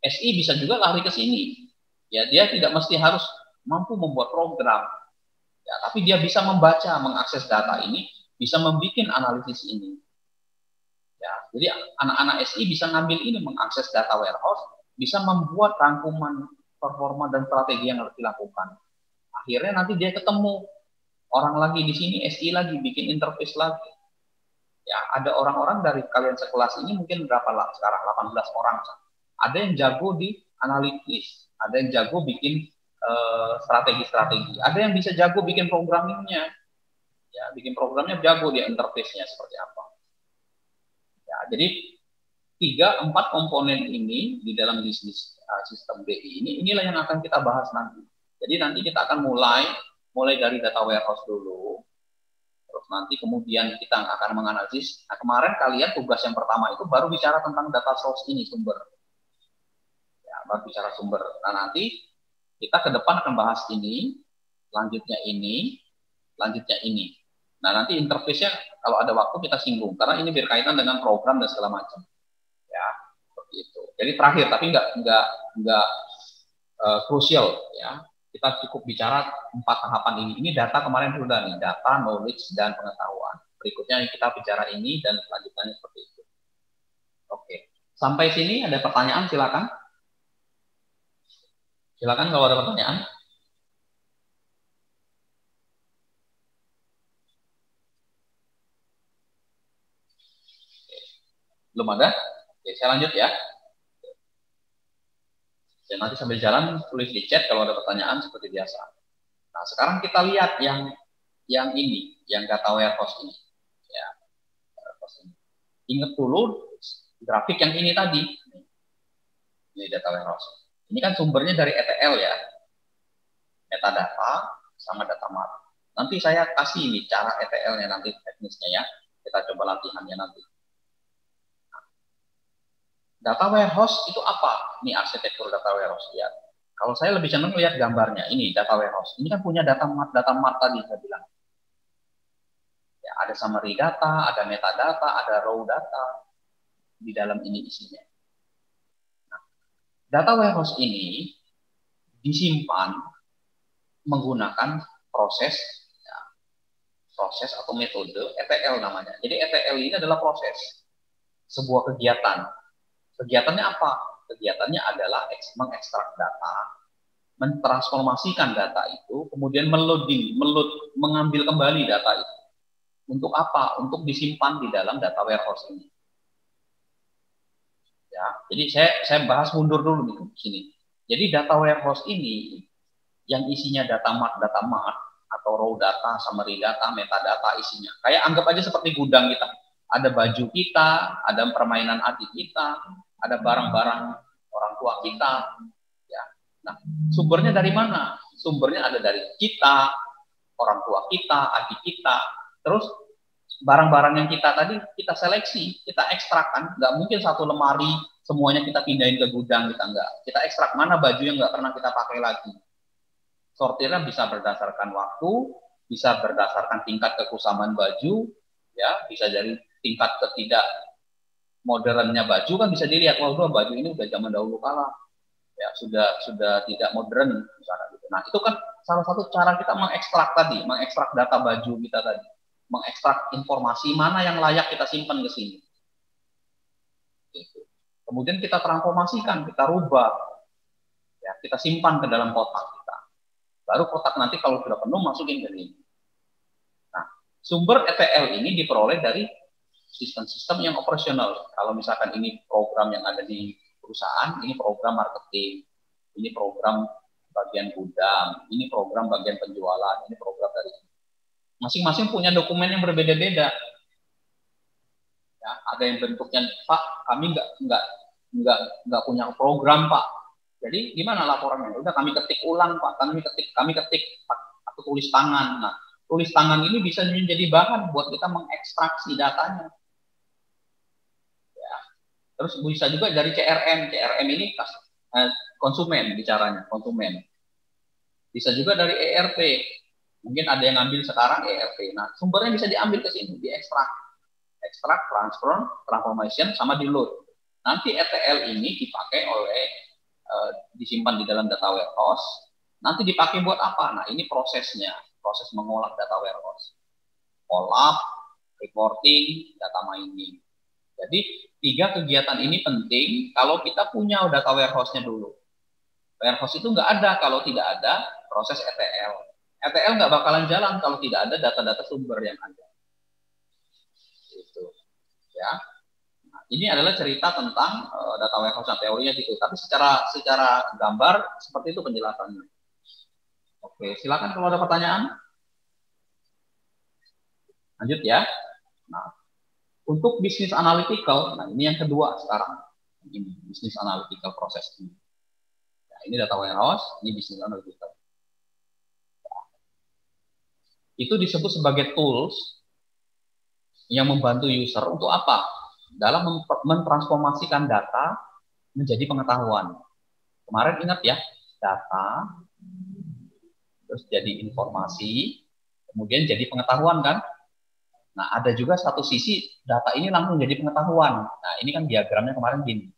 SI bisa juga lari ke sini. Ya dia tidak mesti harus mampu membuat program. Ya, tapi dia bisa membaca, mengakses data ini, bisa membuat analisis ini. Ya, jadi anak-anak SI bisa ngambil ini, mengakses data warehouse, bisa membuat rangkuman performa dan strategi yang harus dilakukan. Akhirnya nanti dia ketemu orang lagi di sini, SI lagi, bikin interface lagi. Ya, ada orang-orang dari kalian sekelas ini mungkin berapa lah sekarang, 18 orang. Ada yang jago di analitis, ada yang jago bikin strategi-strategi, ada yang bisa jago bikin programmingnya. Ya, bikin programnya jago dia interface-nya seperti apa. Ya, jadi 3-4 komponen ini di dalam bisnis sistem BI ini, inilah yang akan kita bahas nanti. Jadi nanti kita akan mulai dari data warehouse dulu, terus nanti kemudian kita akan menganalisis. Nah, kemarin kalian tugas yang pertama itu baru bicara tentang data source ini, sumber. Ya, baru bicara sumber. Nah, nanti kita ke depan akan bahas ini, selanjutnya ini. Nah, nanti interface-nya kalau ada waktu kita singgung, karena ini berkaitan dengan program dan segala macam. Ya, seperti itu. Jadi terakhir, tapi nggak krusial ya. Kita cukup bicara 4 tahapan ini. Ini data kemarin sudah nih, data, knowledge, dan pengetahuan. Berikutnya kita bicara ini dan selanjutnya seperti itu. Oke, sampai sini ada pertanyaan, silakan. Silakan kalau ada pertanyaan. Belum ada? Oke, saya lanjut ya. Dan nanti sambil jalan tulis di chat kalau ada pertanyaan seperti biasa. Nah, sekarang kita lihat yang ini, yang data warehouse ini. Ya, warehouse ini. Ingat dulu grafik yang ini tadi. Ini data warehouse. Ini kan sumbernya dari ETL ya. Metadata sama data mart. Nanti saya kasih ini cara ETL-nya nanti teknisnya ya. Kita coba latihannya nanti. Data warehouse itu apa? Ini arsitektur data warehouse ya. Kalau saya lebih cenderung lihat gambarnya. Ini data warehouse. Ini kan punya data mart tadi saya bilang. Ya, ada summary data, ada metadata, ada raw data di dalam ini isinya. Nah, data warehouse ini disimpan menggunakan proses ya, proses atau metode ETL namanya. Jadi ETL ini adalah proses sebuah kegiatan. Kegiatannya apa? Kegiatannya adalah mengekstrak data, mentransformasikan data itu, kemudian mengambil kembali data itu. Untuk apa? Untuk disimpan di dalam data warehouse ini. Ya, jadi saya bahas mundur dulu nih di sini. Jadi data warehouse ini yang isinya data mart atau raw data, summary data, metadata isinya. Kayak anggap aja seperti gudang kita. Ada baju kita, ada permainan adik kita, ada barang-barang orang tua kita. Ya. Nah, sumbernya dari mana? Sumbernya ada dari kita, orang tua kita, adik kita. Terus barang-barang yang kita tadi kita seleksi, kita ekstrak kan. Nggak mungkin satu lemari semuanya kita pindahin ke gudang, kita enggak. Kita ekstrak mana baju yang nggak pernah kita pakai lagi. Sortirnya bisa berdasarkan waktu, bisa berdasarkan tingkat kekusaman baju, ya, bisa dari tingkat ketidak modernnya baju kan bisa dilihat, wah baju ini udah zaman dahulu kala, ya sudah tidak modern misalnya gitu. Nah itu kan salah satu cara kita mengekstrak data baju kita tadi, mengekstrak informasi mana yang layak kita simpan ke sini. Gitu. Kemudian kita transformasikan, kita rubah, ya, kita simpan ke dalam kotak kita. Baru kotak nanti kalau sudah penuh masukin ke sini. Nah, sumber ETL ini diperoleh dari sistem-sistem yang operasional. Kalau misalkan ini program yang ada di perusahaan, ini program marketing, ini program bagian gudang, ini program bagian penjualan, ini program dari masing-masing punya dokumen yang berbeda-beda. Ya, ada yang bentuknya, Pak, kami nggak punya program, Pak. Jadi gimana laporannya? Udah kami ketik ulang, Pak. Kami ketik atau tulis tangan. Nah, tulis tangan ini bisa menjadi bahan buat kita mengekstraksi datanya. Ya. Terus bisa juga dari CRM. CRM ini konsumen bicaranya, konsumen. Bisa juga dari ERP. Mungkin ada yang ngambil sekarang ERP. Nah, sumbernya bisa diambil ke sini, diekstrak. Ekstrak, transformation, sama di load. Nanti ETL ini dipakai oleh disimpan di dalam data warehouse, nanti dipakai buat apa? Nah, ini prosesnya, proses mengolah data warehouse. Olah, reporting, data mining. Jadi, 3 kegiatan ini penting kalau kita punya data warehouse-nya dulu. Warehouse itu nggak ada kalau tidak ada proses ETL. ETL nggak bakalan jalan kalau tidak ada data-data sumber yang ada. Gitu. Ya. Ini adalah cerita tentang data warehouse dan teorinya gitu. Tapi secara gambar seperti itu penjelasannya. Oke, silakan kalau ada pertanyaan. Lanjut ya. Nah, untuk bisnis analytical, nah ini yang kedua sekarang. Ini bisnis analytical proses ini. Nah, ini data warehouse, ini bisnis analytical. Nah, itu disebut sebagai tools yang membantu user untuk apa? Dalam mentransformasikan data menjadi pengetahuan. Kemarin ingat ya, data, terus jadi informasi, kemudian jadi pengetahuan kan? Nah, ada juga satu sisi data ini langsung jadi pengetahuan. Nah, ini kan diagramnya kemarin gini.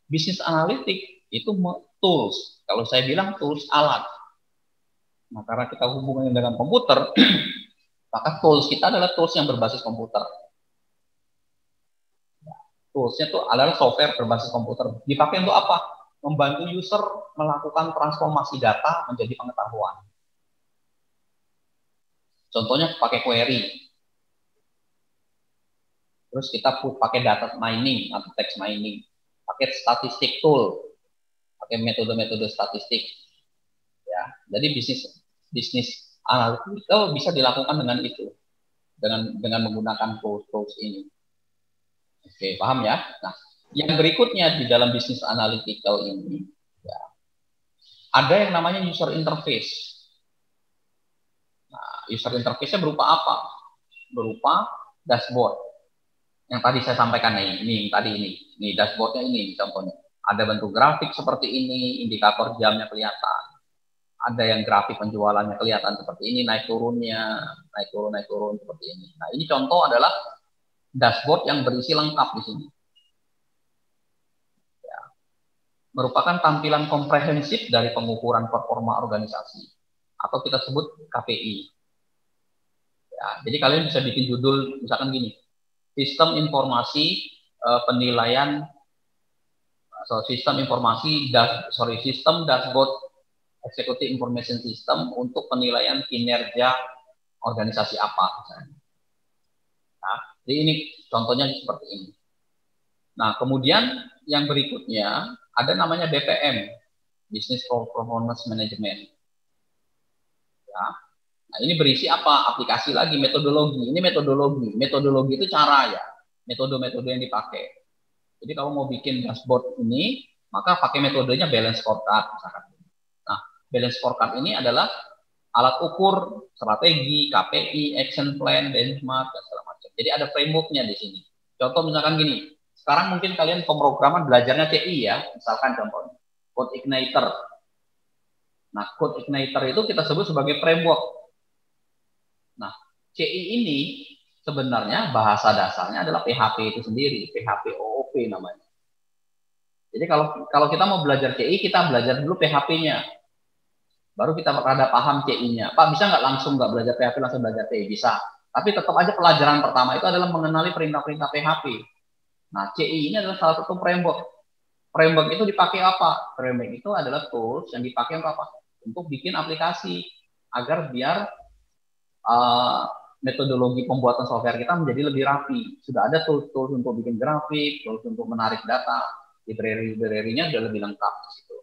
Bisnis analitik itu tools. Kalau saya bilang tools alat. Nah, karena kita hubungannya dengan komputer, maka tools kita adalah tools yang berbasis komputer. Toolsnya itu adalah software berbasis komputer. Dipakai untuk apa? Membantu user melakukan transformasi data menjadi pengetahuan. Contohnya pakai query. Terus kita pakai data mining atau text mining. Pakai statistik tool. Pakai metode-metode statistik. Ya, jadi bisnis analytical bisa dilakukan dengan itu, dengan menggunakan tools ini. Oke, paham ya? Nah, yang berikutnya di dalam bisnis analytical ini, ya, ada yang namanya user interface. Nah, user interface-nya berupa apa? Berupa dashboard. Yang tadi saya sampaikan ini dashboardnya ini contohnya. Ada bentuk grafik seperti ini, indikator jamnya kelihatan. Ada yang grafik penjualannya kelihatan seperti ini, naik turunnya, naik turun seperti ini. Nah, ini contoh adalah dashboard yang berisi lengkap di sini. Ya. Merupakan tampilan komprehensif dari pengukuran performa organisasi. atau kita sebut KPI. Ya, jadi kalian bisa bikin judul misalkan gini, sistem informasi penilaian, sistem dashboard executive information system untuk penilaian kinerja organisasi apa misalnya. Nah, jadi ini contohnya seperti ini. Nah, kemudian yang berikutnya ada namanya BPM, Business Performance Management. Ya. Nah, ini berisi apa? Aplikasi lagi, metodologi. Ini metodologi. Metodologi itu cara ya, metode-metode yang dipakai. Jadi kalau mau bikin dashboard ini, maka pakai metodenya balance scorecard misalkan. Nah, balance scorecard ini adalah alat ukur strategi, KPI, action plan, benchmark, dan segala macam. Jadi ada frameworknya di sini. Contoh misalkan gini, sekarang mungkin kalian pemrograman belajarnya CI ya, misalkan contohnya Code Igniter. Nah, Code Igniter itu kita sebut sebagai framework. Nah, CI ini sebenarnya bahasa dasarnya adalah PHP itu sendiri, PHP OOP namanya. Jadi kalau kita mau belajar CI, kita belajar dulu PHP-nya. Baru kita rada paham CI-nya. Pak, bisa nggak belajar PHP langsung belajar CI? Bisa. Tapi tetap aja pelajaran pertama itu adalah mengenali perintah-perintah PHP. Nah, CI ini adalah salah satu framework. Framework itu dipakai apa? Framework itu adalah tools yang dipakai untuk apa? Untuk bikin aplikasi agar biar metodologi pembuatan software kita menjadi lebih rapi. Sudah ada tools untuk bikin grafik, tools untuk menarik data, library-nya sudah lebih lengkap di situ.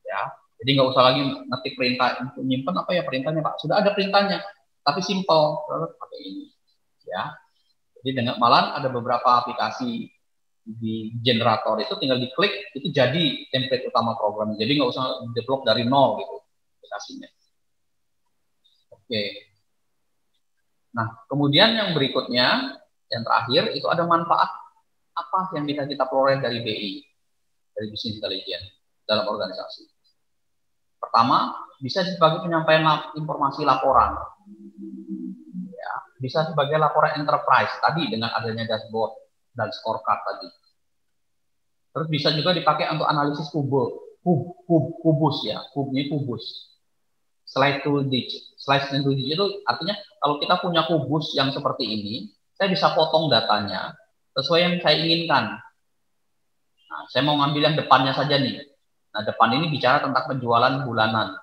Ya, jadi nggak usah lagi ngetik perintah untuk nyimpen apa ya perintahnya Pak. Sudah ada perintahnya, tapi simple, pakai ini. Ya, jadi dengan malah ada beberapa aplikasi di generator itu tinggal diklik itu jadi template utama program. Jadi nggak usah develop dari nol gitu aplikasinya. Oke. Nah, kemudian yang berikutnya, yang terakhir, itu ada manfaat apa yang bisa kita peroleh dari BI, dari Business Intelligence dalam organisasi. Pertama, bisa sebagai penyampaian informasi laporan. Ya, bisa sebagai laporan enterprise, tadi dengan adanya dashboard dan scorecard tadi. Terus bisa juga dipakai untuk analisis kubus ya, kubus. Slide to digit itu artinya kalau kita punya kubus yang seperti ini, saya bisa potong datanya sesuai yang saya inginkan. Nah, saya mau ngambil yang depannya saja nih. Nah, depan ini bicara tentang penjualan bulanan.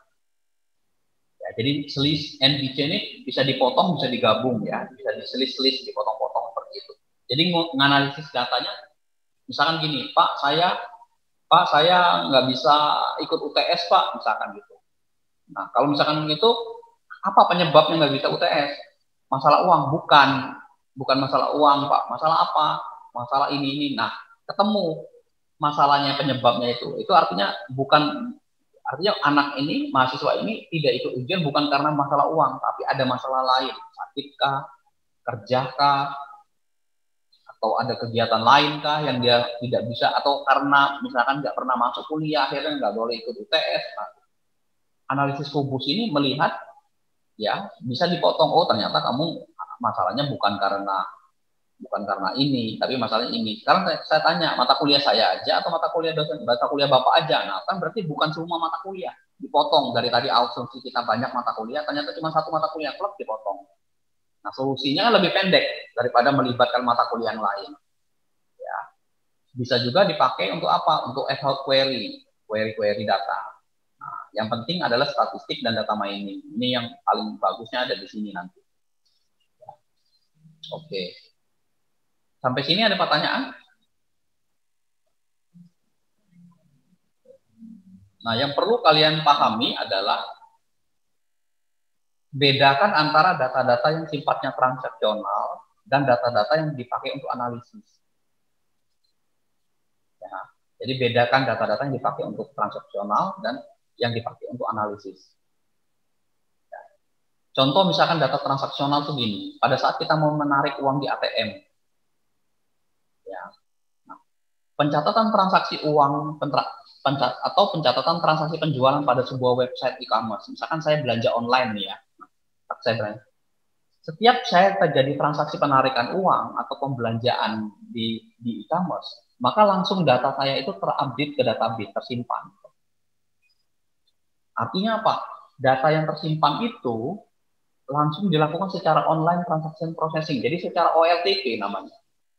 Ya, jadi selis NBC ini bisa dipotong, bisa digabung ya, bisa diselis-selis, dipotong-potong seperti itu. Jadi menganalisis datanya, misalkan gini, Pak saya nggak bisa ikut UTS Pak, misalkan gitu. Nah, kalau misalkan itu, apa penyebabnya nggak bisa UTS? Masalah uang? Bukan masalah uang, Pak. Masalah apa? Masalah ini. Nah, ketemu masalahnya, penyebabnya itu. Itu artinya anak ini, mahasiswa ini tidak ikut ujian bukan karena masalah uang, tapi ada masalah lain. Sakitkah? Kerjakah? Atau ada kegiatan lain kah yang dia tidak bisa? Atau karena misalkan nggak pernah masuk kuliah, akhirnya nggak boleh ikut UTS. Nah, analisis kubus ini melihat ya bisa dipotong, oh ternyata kamu masalahnya bukan karena ini, tapi masalahnya ini. Sekarang saya tanya, mata kuliah saya aja atau mata kuliah bapak aja? Nah, kan berarti bukan semua mata kuliah dipotong. Dari tadi asumsi kita banyak mata kuliah, ternyata cuma satu mata kuliah klub dipotong. Nah, solusinya lebih pendek daripada melibatkan mata kuliah yang lain. Ya. Bisa juga dipakai untuk apa? Untuk ad hoc query data. Nah, yang penting adalah statistik dan data mining. Ini yang paling bagusnya ada di sini nanti. Oke. Sampai sini ada pertanyaan? Nah, yang perlu kalian pahami adalah bedakan antara data-data yang sifatnya transaksional dan data-data yang dipakai untuk analisis. Ya, jadi bedakan data-data yang dipakai untuk transaksional dan yang dipakai untuk analisis. Ya. Contoh misalkan data transaksional itu gini, pada saat kita mau menarik uang di ATM, ya, nah, pencatatan transaksi uang atau pencatatan transaksi penjualan pada sebuah website e-commerce, misalkan saya belanja online nih ya, setiap saya terjadi transaksi penarikan uang atau pembelanjaan di e-commerce, maka langsung data saya itu terupdate ke database, tersimpan. Artinya apa? data yang tersimpan itu langsung dilakukan secara online transaction processing. Jadi secara OLTP namanya.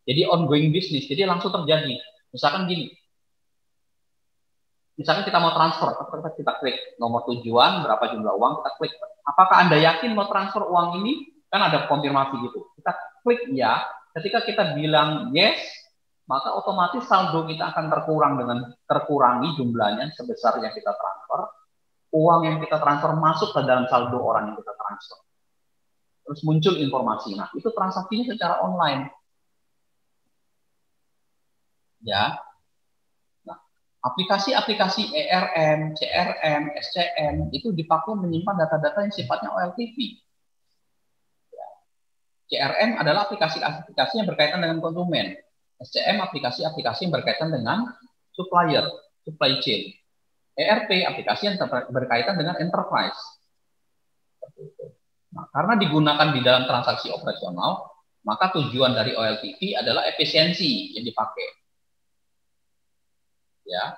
Jadi ongoing business. Jadi langsung terjadi. Misalkan gini. Misalkan kita mau transfer, kita klik nomor tujuan, berapa jumlah uang, kita klik. Apakah Anda yakin mau transfer uang ini? Kan ada konfirmasi gitu. Kita klik ya. Ketika kita bilang yes, maka otomatis saldo kita akan terkurangi jumlahnya sebesar yang kita transfer. Uang yang kita transfer masuk ke dalam saldo orang yang kita transfer. Terus muncul informasi. Nah, itu transaksinya secara online. Ya. Nah, aplikasi-aplikasi ERM, CRM, SCM itu dipakai menyimpan data-data yang sifatnya OLTP. Ya. CRM adalah aplikasi-aplikasi yang berkaitan dengan konsumen. SCM aplikasi-aplikasi yang berkaitan dengan supplier, supply chain. ERP aplikasi yang berkaitan dengan enterprise. Nah, karena digunakan di dalam transaksi operasional, maka tujuan dari OLTP adalah efisiensi yang dipakai. Ya,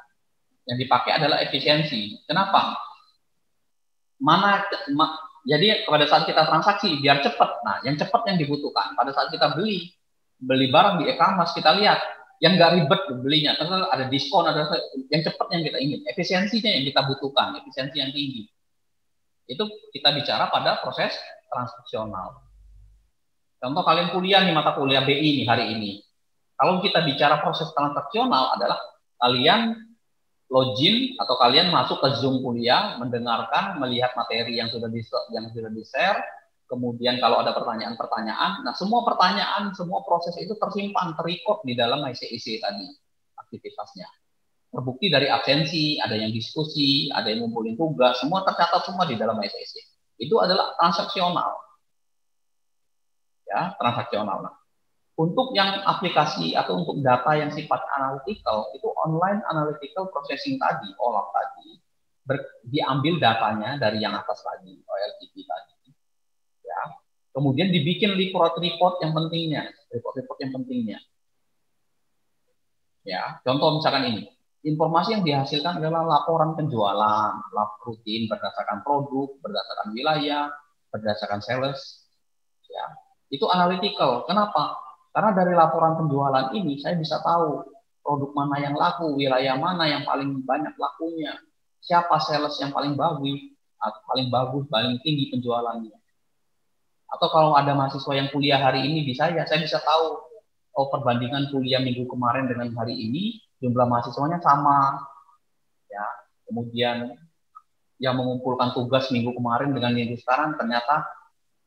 yang dipakai adalah efisiensi. Kenapa? Jadi pada saat kita transaksi biar cepat. Nah, yang cepat yang dibutuhkan. Pada saat kita beli barang di e-commerce, kita lihat yang nggak ribet belinya, karena ada diskon, ada yang cepat yang kita ingin, efisiensinya yang kita butuhkan, efisiensi yang tinggi. Itu kita bicara pada proses transaksional. Contoh kalian kuliah nih, mata kuliah BI nih hari ini. Kalau kita bicara proses transaksional adalah kalian login atau kalian masuk ke Zoom kuliah, mendengarkan, melihat materi yang sudah di-share, kemudian kalau ada pertanyaan-pertanyaan, nah semua pertanyaan, semua proses itu tersimpan, terrecord di dalam ICIC tadi, aktivitasnya. Terbukti dari absensi, ada yang diskusi, ada yang ngumpulin tugas, semua tercatat semua di dalam ICIC. Itu adalah transaksional. Ya, transaksional. Nah, untuk yang aplikasi atau untuk data yang sifat analytical, itu online analytical processing tadi, OLAP tadi, diambil datanya dari yang atas tadi, OLTP tadi. Ya. Kemudian dibikin report-report yang pentingnya, Ya, contoh misalkan ini. Informasi yang dihasilkan adalah laporan penjualan, rutin berdasarkan produk, berdasarkan wilayah, berdasarkan sales. Ya, itu analytical. Kenapa? Karena dari laporan penjualan ini saya bisa tahu produk mana yang laku, wilayah mana yang paling banyak lakunya, siapa sales yang paling bagus, paling tinggi penjualannya. Atau kalau ada mahasiswa yang kuliah hari ini di saya bisa tahu perbandingan kuliah minggu kemarin dengan hari ini jumlah mahasiswanya sama. Ya, kemudian yang mengumpulkan tugas minggu kemarin dengan minggu sekarang ternyata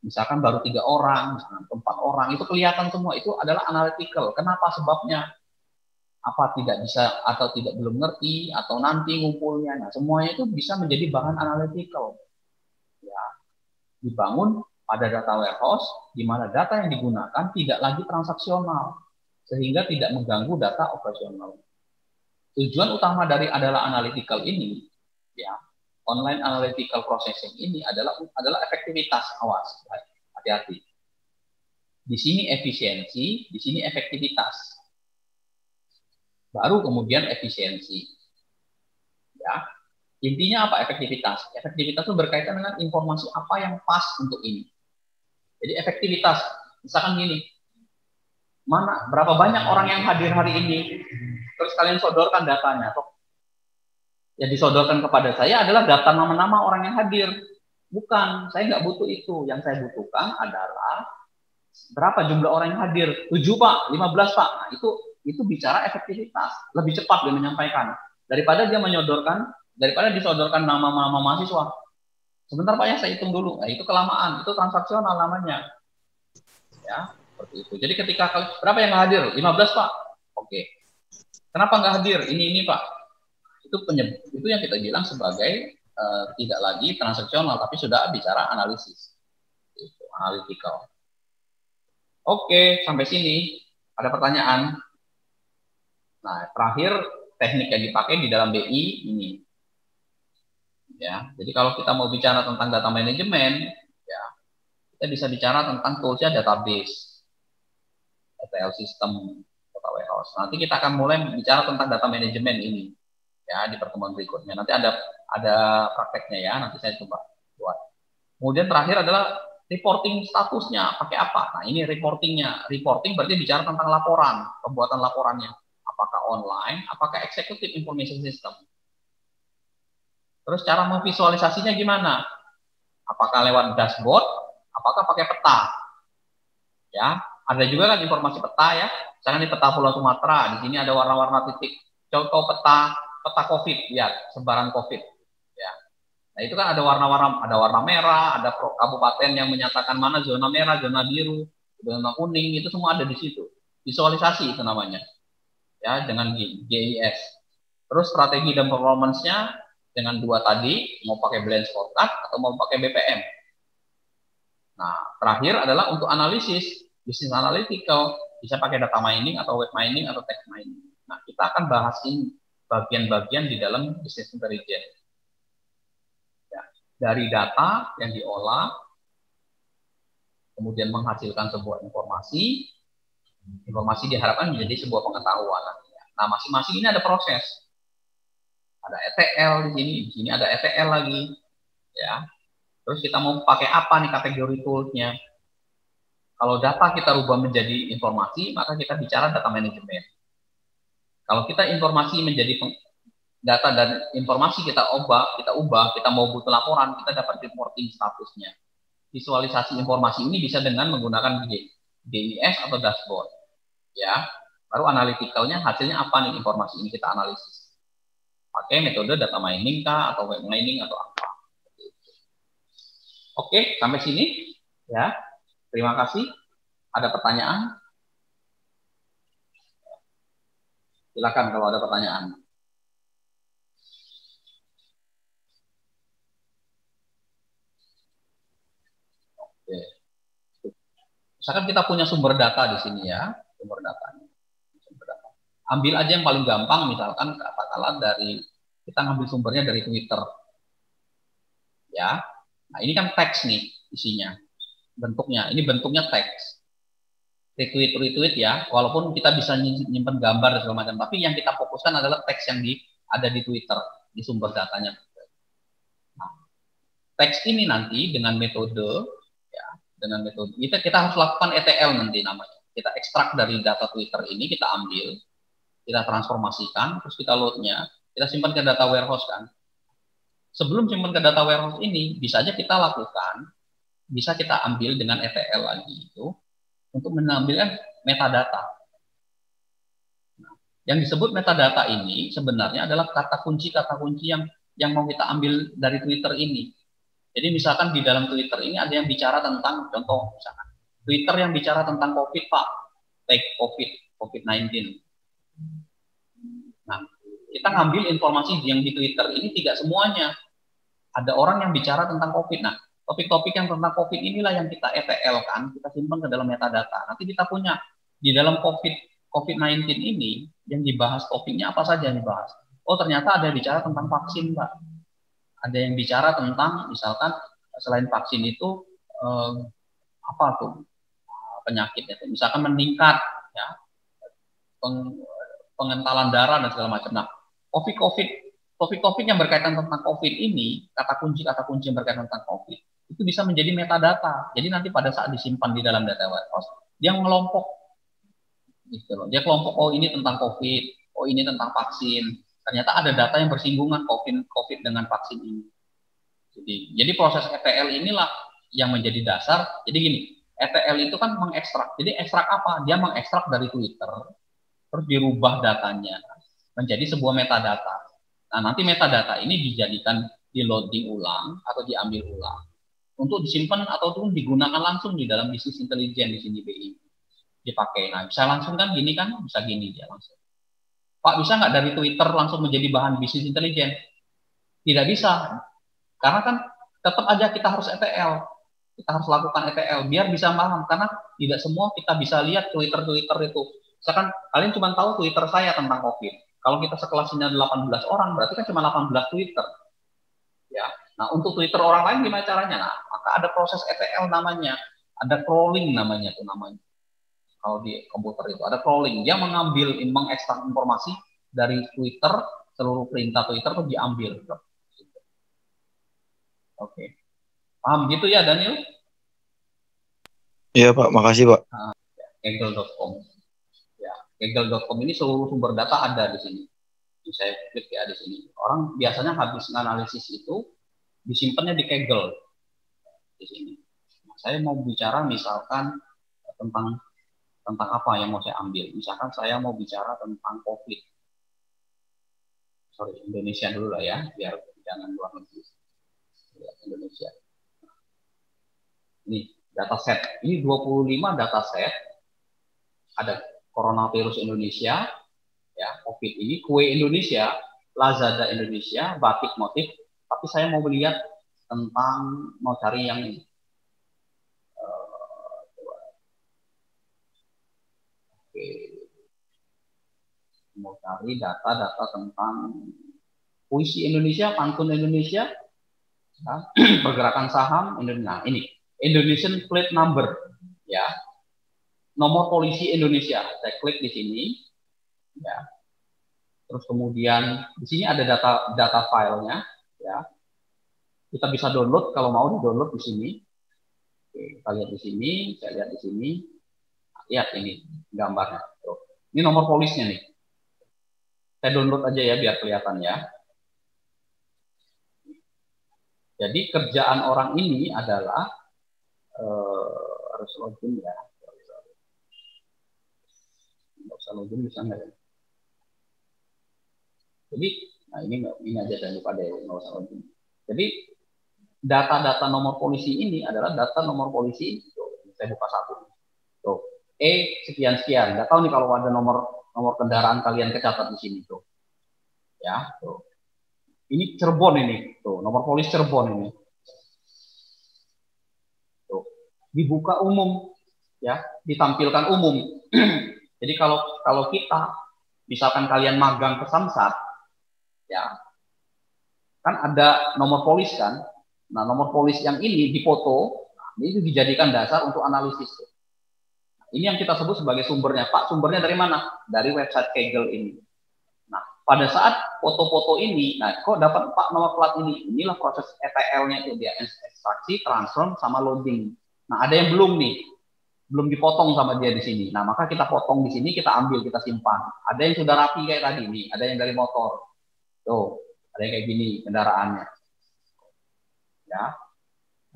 misalkan baru 3 orang, misalkan 4 orang, itu kelihatan semua. Itu adalah analytical. Kenapa? Sebabnya apa tidak bisa atau tidak belum ngerti atau nanti ngumpulnya. Nah, semuanya itu bisa menjadi bahan analytical. Ya, dibangun pada data warehouse di mana data yang digunakan tidak lagi transaksional sehingga tidak mengganggu data operasional. Tujuan utama dari adalah analytical ini, ya, online analytical processing ini adalah efektivitas. Awas, hati-hati. Di sini efisiensi, di sini efektivitas. Baru kemudian efisiensi. Ya, intinya apa efektivitas? Efektivitas itu berkaitan dengan informasi apa yang pas untuk ini. Jadi efektivitas, misalkan gini, berapa banyak orang yang hadir hari ini, terus kalian sodorkan datanya, yang disodorkan kepada saya adalah data nama-nama orang yang hadir. Bukan, saya nggak butuh itu. Yang saya butuhkan adalah berapa jumlah orang yang hadir. 7 Pak, 15 Pak. Nah, itu bicara efektivitas. Lebih cepat dia menyampaikan. Daripada disodorkan nama-nama mahasiswa. Sebentar Pak ya, saya hitung dulu. Nah, itu kelamaan. Itu transaksional namanya. Ya, seperti itu. Jadi ketika berapa yang hadir? 15 Pak. Oke. Kenapa nggak hadir? Ini Pak. Itu yang kita bilang sebagai tidak lagi transaksional, tapi sudah bicara analisis. Itu, analytical. Oke, sampai sini. Ada pertanyaan? Nah, terakhir teknik yang dipakai di dalam BI ini. Ya, jadi kalau kita mau bicara tentang data manajemen, ya, kita bisa bicara tentang toolsnya database, ETL system, data warehouse. Nanti kita akan mulai bicara tentang data manajemen ini. Ya, di pertemuan berikutnya. Nanti ada prakteknya ya, nanti saya coba buat. Kemudian terakhir adalah reporting statusnya pakai apa? Nah, ini reportingnya. Reporting berarti bicara tentang laporan, pembuatan laporannya. Apakah online, apakah executive information system. Terus cara memvisualisasinya gimana? Apakah lewat dashboard, apakah pakai peta? Ya, ada juga kan informasi peta ya. Misalkan di peta Pulau Sumatera, di sini ada warna-warna titik. Contoh peta COVID, lihat sebaran COVID. Ya. Nah, itu kan ada warna-warna, ada warna merah, ada kabupaten yang menyatakan mana zona merah, zona biru, zona kuning, itu semua ada di situ. Visualisasi itu namanya. Ya, dengan GIS. Terus strategi dan performance-nya dengan dua tadi, mau pakai blend scorecard atau mau pakai BPM. Nah, terakhir adalah untuk analisis, bisnis analytical, bisa pakai data mining atau web mining atau text mining. Nah, kita akan bahas ini bagian-bagian di dalam business intelligence. Ya, dari data yang diolah, kemudian menghasilkan sebuah informasi, informasi diharapkan menjadi sebuah pengetahuan. Nah, masing-masing ini ada proses. Ada ETL di sini ada ETL lagi, ya. Terus kita mau pakai apa nih kategori tools-nya? Kalau data kita rubah menjadi informasi, maka kita bicara data manajemen. Kalau kita informasi menjadi data dan informasi kita ubah, kita mau butuh laporan, kita dapat reporting statusnya. Visualisasi informasi ini bisa dengan menggunakan GIS atau dashboard. Ya, baru analytical-nya hasilnya apa nih informasi ini kita analisis. Pakai metode data mining kah atau web mining atau apa. Oke, sampai sini ya. Terima kasih. Ada pertanyaan? Silakan kalau ada pertanyaan. Oke. Misalkan kita punya sumber data di sini ya, sumber datanya. Ambil aja yang paling gampang, misalkan katakanlah dari kita ngambil sumbernya dari Twitter. Ya. Nah, ini kan teks nih isinya. Bentuknya, ini bentuknya teks. Retweet ya, walaupun kita bisa nyimpen gambar dan segala macam, tapi yang kita fokuskan adalah teks yang ada di Twitter, di sumber datanya. Nah, teks ini nanti dengan metode ya, kita harus lakukan ETL nanti namanya. Kita ekstrak dari data Twitter ini, kita ambil, kita transformasikan, terus kita loadnya, kita simpan ke data warehouse kan. Sebelum simpan ke data warehouse ini, bisa aja kita lakukan, bisa kita ambil dengan ETL lagi itu, untuk mengambilkan metadata. Nah, yang disebut metadata ini sebenarnya adalah kata kunci yang mau kita ambil dari Twitter ini. Jadi misalkan di dalam Twitter ini ada yang bicara tentang, contoh misalkan, Twitter yang bicara tentang COVID Pak, take COVID-19. Nah, kita ngambil informasi yang di Twitter ini tidak semuanya. Ada orang yang bicara tentang COVID. Nah, topik-topik yang tentang COVID inilah yang kita ETL kan, kita simpan ke dalam metadata. Nanti kita punya di dalam COVID-19 ini yang dibahas topiknya apa saja yang dibahas. Oh, ternyata ada yang bicara tentang vaksin, Pak. Ada yang bicara tentang misalkan selain vaksin itu apa tuh penyakitnya itu, misalkan meningkat ya, pengentalan darah dan segala macam. Nah, topik-topik yang berkaitan tentang COVID ini, kata kunci yang berkaitan tentang COVID, itu bisa menjadi metadata. Jadi nanti pada saat disimpan di dalam data warehouse, dia mengelompok, gitu loh. Dia kelompok, oh ini tentang COVID, oh ini tentang vaksin. Ternyata ada data yang bersinggungan COVID dengan vaksin ini. Jadi proses ETL inilah yang menjadi dasar. Jadi gini, ETL itu kan mengekstrak. Jadi ekstrak apa? Dia mengekstrak dari Twitter, terus dirubah datanya menjadi sebuah metadata. Nah, nanti metadata ini dijadikan di loading ulang atau diambil ulang untuk disimpan ataupun digunakan langsung di dalam bisnis intelijen di sini BI dipakai. Nah, bisa langsung kan gini kan, bisa gini dia langsung. Pak, bisa nggak dari Twitter langsung menjadi bahan bisnis intelijen? Tidak bisa, karena kan tetap aja kita harus ETL, kita harus lakukan ETL biar bisa paham, karena tidak semua kita bisa lihat Twitter itu. Misalkan kalian cuma tahu Twitter saya tentang COVID. Kalau kita sekelasnya 18 orang, berarti kan cuma 18 Twitter. Ya. Nah, untuk Twitter orang lain gimana caranya? Nah, maka ada proses ETL namanya, ada crawling namanya itu namanya. Kalau di komputer itu ada crawling, dia mengekstrak informasi dari Twitter, seluruh perintah Twitter itu diambil. Oke. Paham gitu ya Daniel? Iya Pak, makasih Pak. Nah, Kaggle.com. Ya, Kaggle.com ini seluruh sumber data ada di sini. Saya klik ya di sini. Orang biasanya habis analisis itu disimpannya di Kaggle di sini. Nah, saya mau bicara misalkan tentang apa yang mau saya ambil. Misalkan saya mau bicara tentang COVID. Sorry, Indonesia dulu lah ya, biar jangan luar negeri. Indonesia. Ini dataset. Ini 25 dataset. Ada coronavirus Indonesia, ya, COVID ini, kue Indonesia, Lazada Indonesia, batik motif. Tapi saya mau melihat tentang, mau cari yang ini. Oke. Mau cari data-data tentang puisi Indonesia, pantun Indonesia, ya, pergerakan saham Indonesia. Nah, ini Indonesian Plate Number, ya, nomor polisi Indonesia. Saya klik di sini, ya. Terus kemudian di sini ada data filenya, ya. Kita bisa download kalau mau di download di sini. Oke, kita lihat di sini, saya lihat di sini. Nah, lihat ini gambarnya. Tuh. Ini nomor polisnya nih. Saya download aja ya biar kelihatan ya. Jadi kerjaan orang ini adalah harus login ya. Nggak usah login bisa nggak ya? Jadi, nah ini aja jangan lupa deh, nggak usah login. Jadi data-data nomor polisi ini adalah data nomor polisi. Tuh, saya buka satu. Tuh, sekian sekian. Nggak tahu nih kalau ada nomor kendaraan kalian kecatat di sini tuh. Ya, tuh. Ini Cirebon ini, tuh nomor polis Cirebon ini. Tuh, dibuka umum, ya, ditampilkan umum. Jadi kalau kita, misalkan kalian magang ke Samsat, ya, kan ada nomor polis kan. Nah, nomor polis yang ini dipoto, nah, ini dijadikan dasar untuk analisis. Ini yang kita sebut sebagai sumbernya. Pak, sumbernya dari mana? Dari website Kaggle ini. Nah, pada saat foto-foto ini, nah kok dapat Pak nomor plat ini? Inilah proses ETL-nya itu, dia ekstraksi, transform, sama loading. Nah, ada yang belum nih, belum dipotong sama dia di sini. Nah, maka kita potong di sini, kita ambil, kita simpan. Ada yang sudah rapi kayak tadi nih, ada yang dari motor. Tuh, ada yang kayak gini kendaraannya. Ya.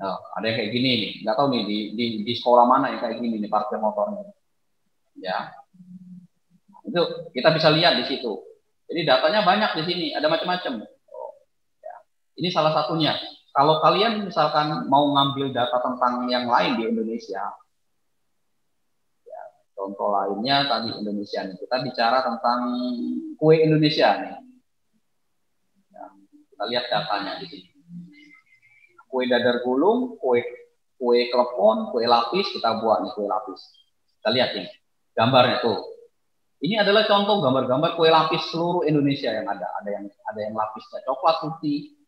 Nah, ada yang kayak gini nih, nggak tahu nih di sekolah mana yang kayak gini nih parkir motornya. Ya. Itu kita bisa lihat di situ. Jadi datanya banyak di sini, ada macam-macam. Oh, ya. Ini salah satunya. Kalau kalian misalkan mau ngambil data tentang yang lain di Indonesia, ya, contoh lainnya tadi Indonesia nih. Kita bicara tentang kue Indonesia nih. Ya, kita lihat datanya di sini. Kue dadar gulung, kue klepon, kue lapis, kita buat nih kue lapis. Kita lihat ini gambarnya tuh. Ini adalah contoh gambar-gambar kue lapis seluruh Indonesia yang ada. Ada yang lapisnya coklat putih,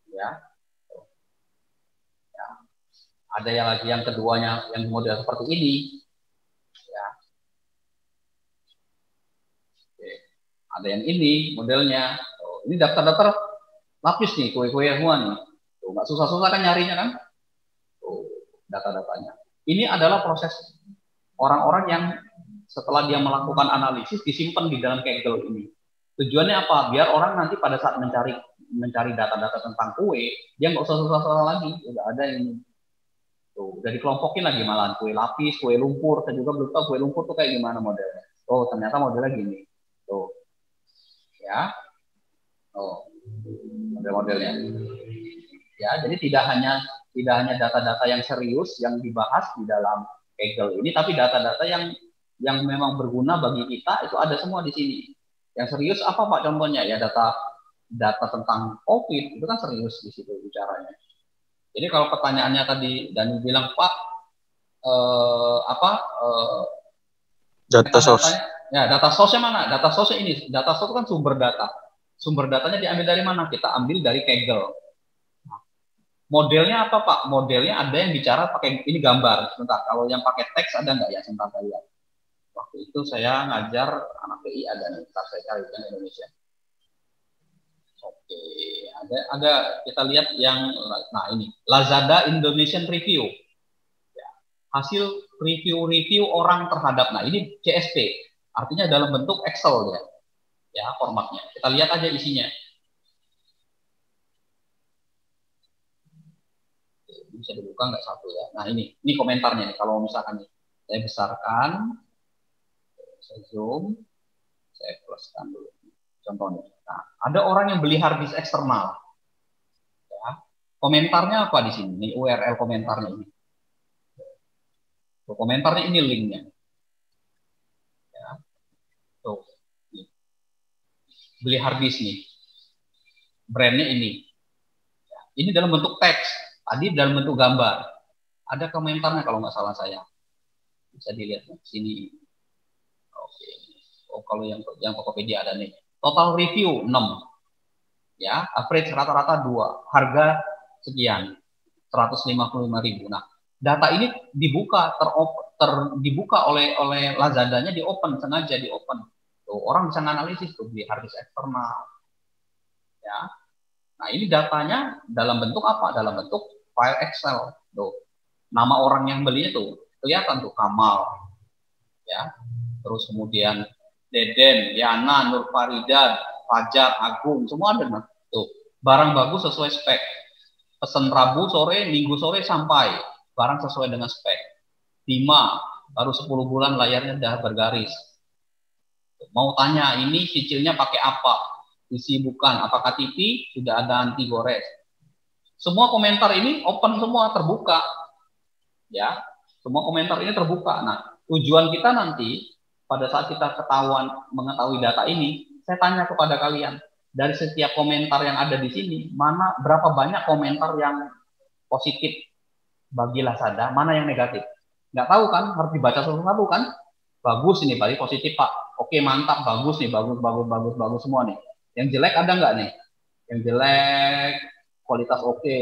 ya. Ya. Ada yang lagi yang keduanya yang model seperti ini, ya. Oke. Ada yang ini modelnya. Oh, ini daftar-daftar lapis nih kue-kue semua nih. Tuh, nggak susah-susah kan nyarinya kan? Tuh, data-datanya. Ini adalah proses orang-orang yang setelah dia melakukan analisis disimpan di dalam Kaggle ini. Tujuannya apa? Biar orang nanti pada saat mencari data-data tentang kue, dia nggak usah susah-susah lagi. Udah ada ini. Tuh, udah dikelompokin lagi malahan kue lapis, kue lumpur. Saya juga belum tahu kue lumpur tuh kayak gimana modelnya. Oh, ternyata modelnya gini. Tuh, ya. Oh, model-modelnya. Ya, jadi tidak hanya data-data yang serius yang dibahas di dalam Kaggle ini, tapi data-data yang memang berguna bagi kita itu ada semua di sini. Yang serius apa Pak contohnya? Ya data tentang COVID itu kan serius di situ bicaranya. Jadi kalau pertanyaannya tadi Dani bilang Pak Data source. Ya data source-nya mana? Data source ini, data source kan sumber data. Sumber datanya diambil dari mana? Kita ambil dari Kaggle. Modelnya apa Pak? Modelnya ada yang bicara pakai ini gambar. Sebentar, kalau yang pakai teks ada nggak ya? Sebentar saya lihat. Waktu itu saya ngajar anak PI ada nih, ntar saya cari di Indonesia. Oke, ada kita lihat yang, nah ini Lazada Indonesian Review, ya, hasil review orang terhadap, nah ini CSV, artinya dalam bentuk Excel ya formatnya. Kita lihat aja isinya. Bisa dibuka nggak satu ya? Nah ini komentarnya nih. Kalau misalkan nih, saya besarkan, saya zoom, saya pluskan dulu. Contohnya, nah, ada orang yang beli harddisk eksternal. Ya. Komentarnya apa di sini? Ini URL komentarnya ini. Tuh, komentarnya ini linknya. Ya. Tuh, nih. Beli harddisk nih. Brandnya ini. Ya. Ini dalam bentuk teks. Tadi dalam bentuk gambar. Ada komentarnya kalau nggak salah saya. Bisa dilihat di sini. Oke. Oh, kalau yang Tokopedia ada nih. Total review 6. Ya, average rata-rata 2. Harga sekian. 155.000. Nah, data ini dibuka dibuka oleh Lazadanya, di open, sengaja di open. Tuh, orang bisa menganalisis tuh di harddisk eksternal. Ya. Nah, ini datanya dalam bentuk apa? Dalam bentuk file Excel. Tuh. Nama orang yang belinya tuh kelihatan tuh, Kamal. Ya. Terus kemudian Deden, Yana, Nur Farida, Fajar, Agung, semua ada. Nah. Tuh. Barang bagus sesuai spek. Pesan Rabu sore, Minggu sore sampai. Barang sesuai dengan spek. Bima, baru 10 bulan layarnya udah bergaris. Mau tanya, ini cicilnya pakai apa? Isi bukan, apakah TV? Sudah ada anti gores. Semua komentar ini open semua, terbuka. Ya, semua komentar ini terbuka. Nah, tujuan kita nanti, pada saat kita mengetahui data ini, saya tanya kepada kalian, dari setiap komentar yang ada di sini, berapa banyak komentar yang positif bagi Lazada, mana yang negatif? Nggak tahu kan, harus dibaca satu-satu kan. Bagus ini, Pak, positif Pak. Oke, mantap, bagus nih, bagus semua nih. Yang jelek ada nggak nih? Yang jelek, kualitas oke.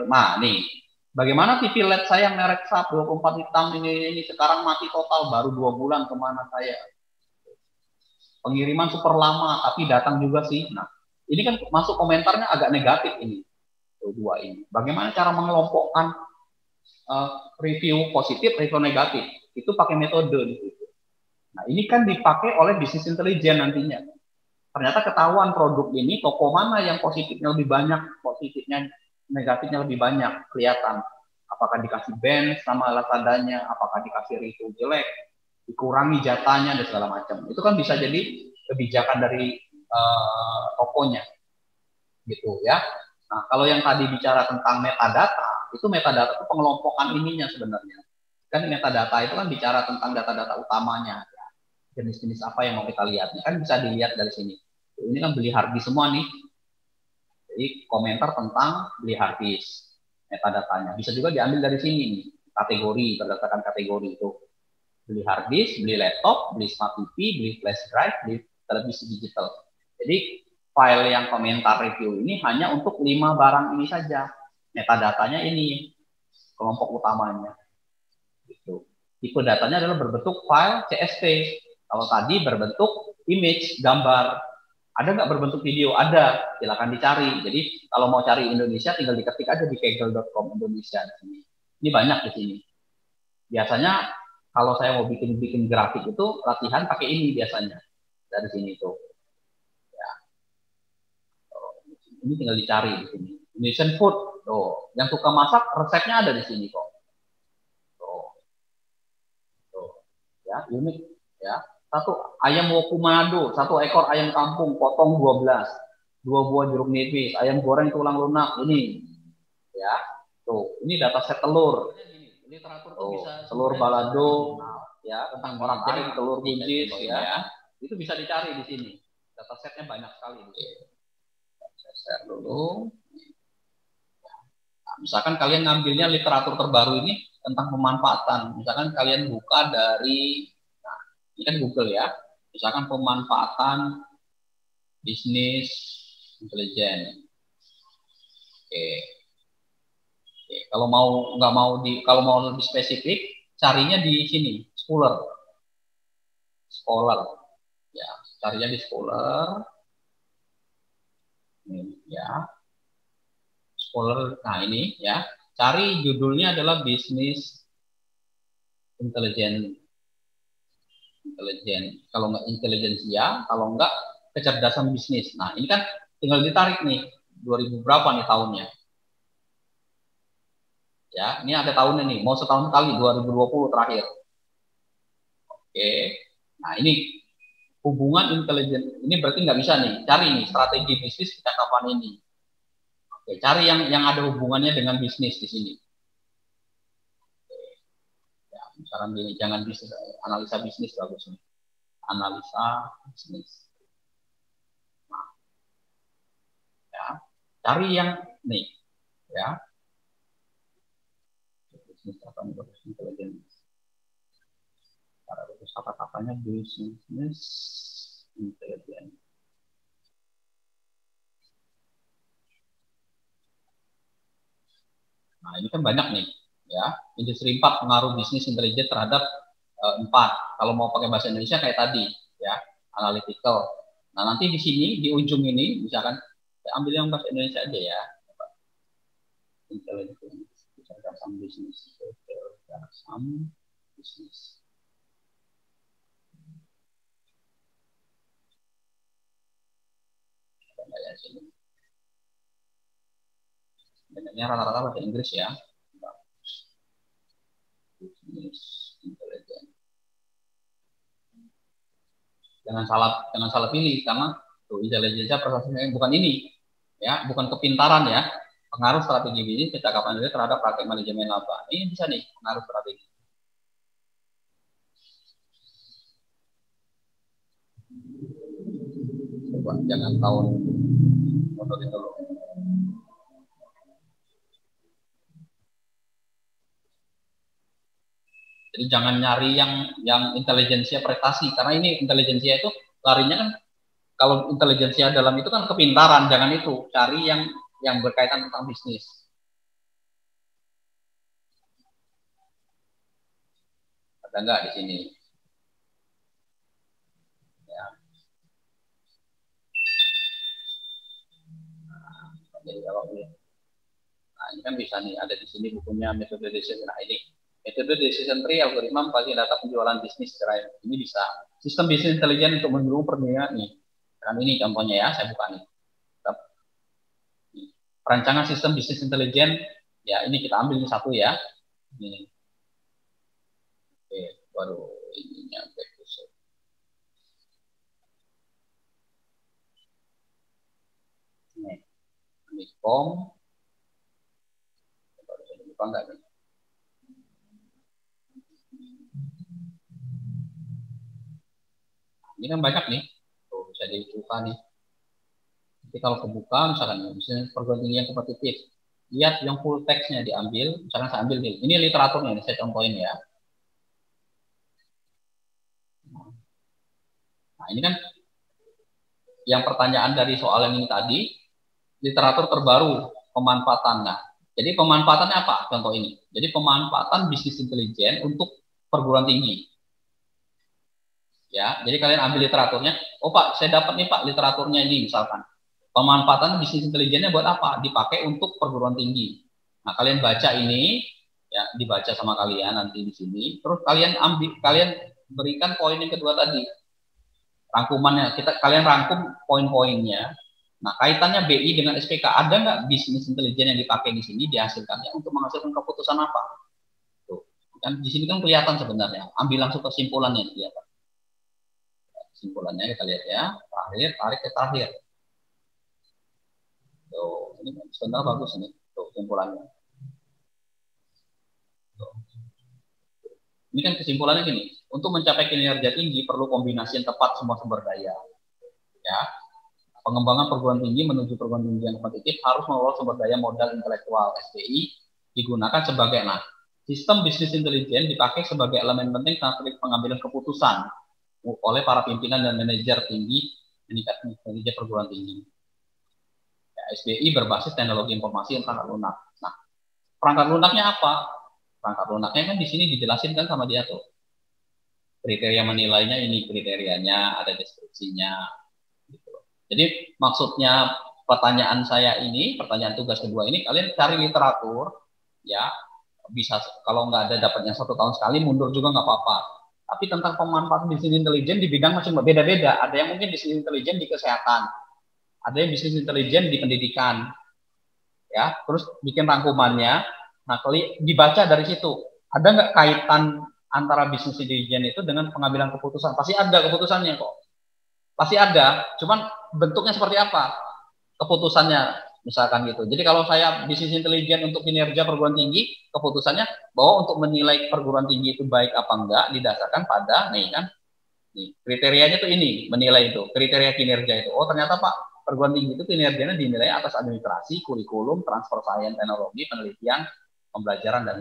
Nah, nih, bagaimana TV LED saya merek SAP 24 hitam ini sekarang mati total, baru 2 bulan kemana saya? Pengiriman super lama, tapi datang juga sih. Nah, ini kan masuk komentarnya agak negatif ini. Tuh, dua ini. Bagaimana cara mengelompokkan review positif, review negatif? Itu pakai metode. Nah, ini kan dipakai oleh bisnis intelijen nantinya. Ternyata ketahuan produk ini, toko mana yang positifnya lebih banyak, positifnya negatifnya lebih banyak, kelihatan. Apakah dikasih band sama Lazadanya, apakah dikasih review jelek, dikurangi jatahnya, dan segala macam. Itu kan bisa jadi kebijakan dari tokonya. Gitu ya. Nah, kalau yang tadi bicara tentang metadata, itu metadata itu pengelompokan ininya sebenarnya. Kan metadata itu kan bicara tentang data-data utamanya. Jenis-jenis apa yang mau kita lihat. Ini kan bisa dilihat dari sini. Ini kan beli harddisk semua nih. Jadi komentar tentang beli harddisk. Metadatanya. Bisa juga diambil dari sini nih. Kategori, berdasarkan kategori itu. Beli harddisk, beli laptop, beli smart TV, beli flash drive, beli televisi digital. Jadi file yang komentar review ini hanya untuk 5 barang ini saja. Metadatanya ini kelompok utamanya. Gitu. Tipe datanya adalah berbentuk file CSV. Kalau tadi berbentuk image, gambar. Ada nggak berbentuk video? Ada. Silakan dicari. Jadi kalau mau cari Indonesia tinggal diketik aja di kaggle.com Indonesia. Ini banyak di sini. Biasanya kalau saya mau bikin grafik itu latihan pakai ini biasanya. Dari sini tuh. Ini tinggal dicari di sini. Indonesian food. Tuh, yang suka masak resepnya ada di sini kok. Tuh. Tuh. Ya, unik ya. Satu ayam woku Manado, 1 ekor ayam kampung potong 12. 2 buah jeruk nipis, ayam goreng tulang lunak ini. Ya. Tuh, ini data set telur. Literatur tuh bisa telur balado ya, tentang orang aring, telur buncis ya. Itu bisa dicari di sini. Data setnya banyak sekali di sini. Saya share dulu. Nah, misalkan kalian ngambilnya literatur terbaru ini tentang pemanfaatan. Misalkan kalian buka dari, nah, ini kan Google ya. Misalkan pemanfaatan bisnis intelijen. Oke. Oke. Kalau mau lebih spesifik, carinya di sini, Scholar. Ya, carinya di Scholar. Ini, ya. Scholar, nah ini ya. Cari judulnya adalah bisnis intelijen. Kalau nggak intelijensia, kalau nggak kecerdasan bisnis. Nah, ini kan tinggal ditarik nih 2000 berapa nih tahunnya. Ya, ini ada tahunnya nih, mau setahun kali 2020 terakhir. Oke. Nah, ini hubungan intelijen ini berarti nggak bisa nih. Cari nih strategi bisnis kapan ini. Oke, cari yang ada hubungannya dengan bisnis di sini. Ya, misalkan gini, jangan bisnis, analisa bisnis bagus nih. Analisa bisnis. Nah, ya, cari yang nih, ya. Bisnis apa nih bagus intelijen. Cara bagus kata-katanya bisnis intelijen. Nah, ini kan banyak nih, ya. Industri 4 pengaruh bisnis intelijen terhadap 4. Kalau mau pakai bahasa Indonesia kayak tadi, ya, analytical. Nah, nanti di sini di ujung ini misalkan saya ambil yang bahasa Indonesia aja ya. Intelijen, kecerdasan bisnis, kecerdasan bisnis. Kayak sini. Banyaknya rata-rata bahasa Inggris ya. Bisnis intelijen. Jangan salah pilih karena intelijensia prosesnya bukan ini, ya, bukan kepintaran ya. Pengaruh strategi bisnis kecakapan diri terhadap praktek manajemen laba. Ini bisa nih pengaruh strategi. Coba jangan tahun mundurin dulu. Jadi jangan nyari yang intelijensia prestasi karena ini intelijensia itu larinya kan kalau intelijensia dalam itu kan kepintaran, jangan itu. Cari yang berkaitan tentang bisnis. Ada nggak di sini? Ya. Nah, jadi kalau nah ini kan bisa nih ada di sini bukunya metode decision. Nah ini metode decision tree algoritma bagi data penjualan bisnis cerai. Ini bisa sistem bisnis intelijen untuk mendukung perdagangan nih. Kan ini contohnya ya, saya buka nih. Perancangan sistem bisnis intelijen, ya ini kita ambil ini satu ya. Ini. Oke, baru ininya back to set. Ini form. Baru saya lupa enggak nih. Ini kan banyak nih. Tuh, bisa dibuka nih. Jadi kalau kebuka, misalkan misalnya perguruan tinggi yang kompetitif, lihat yang full text-nya diambil. Misalkan saya ambil nih. Ini literaturnya, ini saya contohin ya. Nah, ini kan yang pertanyaan dari soal yang ini tadi, literatur terbaru, pemanfaatan. Nah, jadi pemanfaatannya apa? Contoh ini. Jadi pemanfaatan bisnis intelijen untuk perguruan tinggi. Ya, jadi kalian ambil literaturnya. Oh Pak, saya dapat nih Pak literaturnya ini misalkan. Pemanfaatan bisnis intelijennya buat apa? Dipakai untuk perguruan tinggi. Nah, kalian baca ini, ya dibaca sama kalian nanti di sini. Terus kalian ambil, kalian berikan poin yang kedua tadi. Rangkumannya, kalian rangkum poin-poinnya. Nah, kaitannya BI dengan SPK, ada nggak bisnis intelijen yang dipakai di sini dihasilkannya untuk menghasilkan keputusan apa? Tuh, kan di sini kan kelihatan sebenarnya. Ambil langsung kesimpulannya kelihatan. Kesimpulannya kita lihat ya. Terakhir, tarik ke terakhir. Tuh, ini sebenarnya bagus ini. Tuh, kesimpulannya. Tuh. Ini kan kesimpulannya gini. Untuk mencapai kinerja tinggi perlu kombinasi yang tepat semua sumber daya. Ya. Pengembangan perguruan tinggi menuju perguruan tinggi yang kompetitif harus mengelola sumber daya modal intelektual SDI digunakan sebagai sistem bisnis intelijen dipakai sebagai elemen penting strategi pengambilan keputusan oleh para pimpinan dan manajer tinggi manajer perguruan tinggi. Ya, SDI berbasis teknologi informasi yang perangkat lunak. Nah, perangkat lunaknya apa? Perangkat lunaknya kan di sini dijelasin kan sama dia tuh. Kriteria menilainya ini kriterianya, ada deskripsinya. Gitu. Jadi maksudnya pertanyaan tugas kedua ini, kalian cari literatur, ya, bisa kalau nggak ada dapatnya 1 tahun sekali, mundur juga nggak apa-apa. Tapi tentang pemanfaatan bisnis intelijen di bidang masing beda-beda. Ada yang mungkin bisnis intelijen di kesehatan, ada yang bisnis intelijen di pendidikan, ya. Terus bikin rangkumannya, nah dibaca dari situ. Ada nggak kaitan antara bisnis intelijen itu dengan pengambilan keputusan? Pasti ada keputusannya kok. Pasti ada, cuman bentuknya seperti apa keputusannya, misalkan gitu. Jadi kalau saya bisnis intelijen untuk kinerja perguruan tinggi, keputusannya bahwa untuk menilai perguruan tinggi itu baik apa enggak didasarkan pada nih kriterianya tuh ini, menilai itu kriteria kinerja itu. Oh ternyata Pak, perguruan tinggi itu kinerjanya dinilai atas administrasi, kurikulum, transfer sains, teknologi, penelitian, pembelajaran dan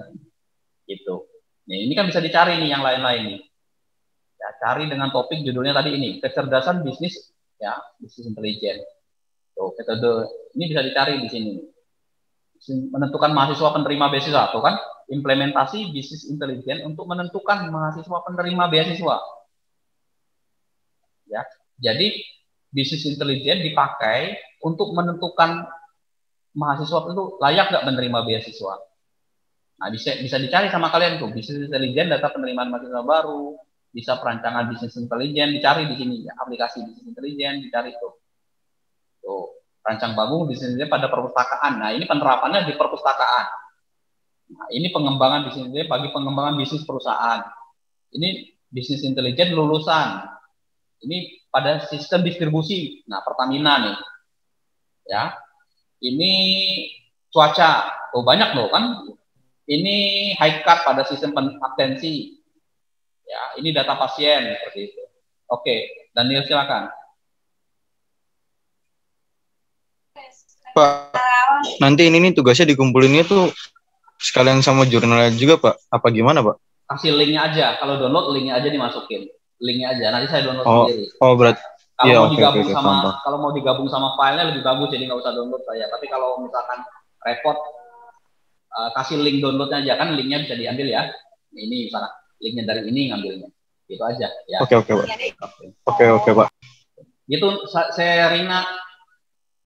gitu. Nih ini kan bisa dicari nih yang lain-lain nih. Ya, cari dengan topik judulnya tadi ini, kecerdasan bisnis, ya, bisnis intelijen. Tuh, metode ini bisa dicari di sini. Menentukan mahasiswa penerima beasiswa, tuh kan, implementasi bisnis intelijen untuk menentukan mahasiswa penerima beasiswa. Ya, jadi bisnis intelijen dipakai untuk menentukan mahasiswa itu layak nggak menerima beasiswa. Nah, bisa dicari sama kalian tuh, bisnis intelijen, data penerimaan mahasiswa baru, bisa perancangan bisnis intelijen, dicari di sini ya, aplikasi bisnis intelijen, dicari tuh. Tuh, rancang bangun bisnis intelijen pada perpustakaan. Nah, ini penerapannya di perpustakaan. Nah, ini pengembangan bisnis intelijen bagi pengembangan bisnis perusahaan. Ini bisnis intelijen lulusan. Ini pada sistem distribusi. Nah, Pertamina nih. Ya. Ini cuaca. Oh, banyak loh kan. Ini high cut pada sistem atensi. Ya, ini data pasien seperti itu. Oke, Daniel silakan. Pak, nanti ini nih tugasnya dikumpulinnya tuh sekalian sama jurnalnya juga Pak. Apa gimana Pak? Kasih linknya aja. Kalau download linknya aja dimasukin. Linknya aja. Nanti saya download sendiri. Oh berarti. Kalau ya, mau digabung sama paham. kalau mau digabung sama filenya lebih bagus, jadi nggak usah download saya. Tapi kalau misalkan repot, kasih link downloadnya aja, kan linknya bisa diambil ya. Ini misalkan linknya dari ini ngambilnya. Gitu aja ya. Oke Pak. Oke Pak. Gitu, saya Rina.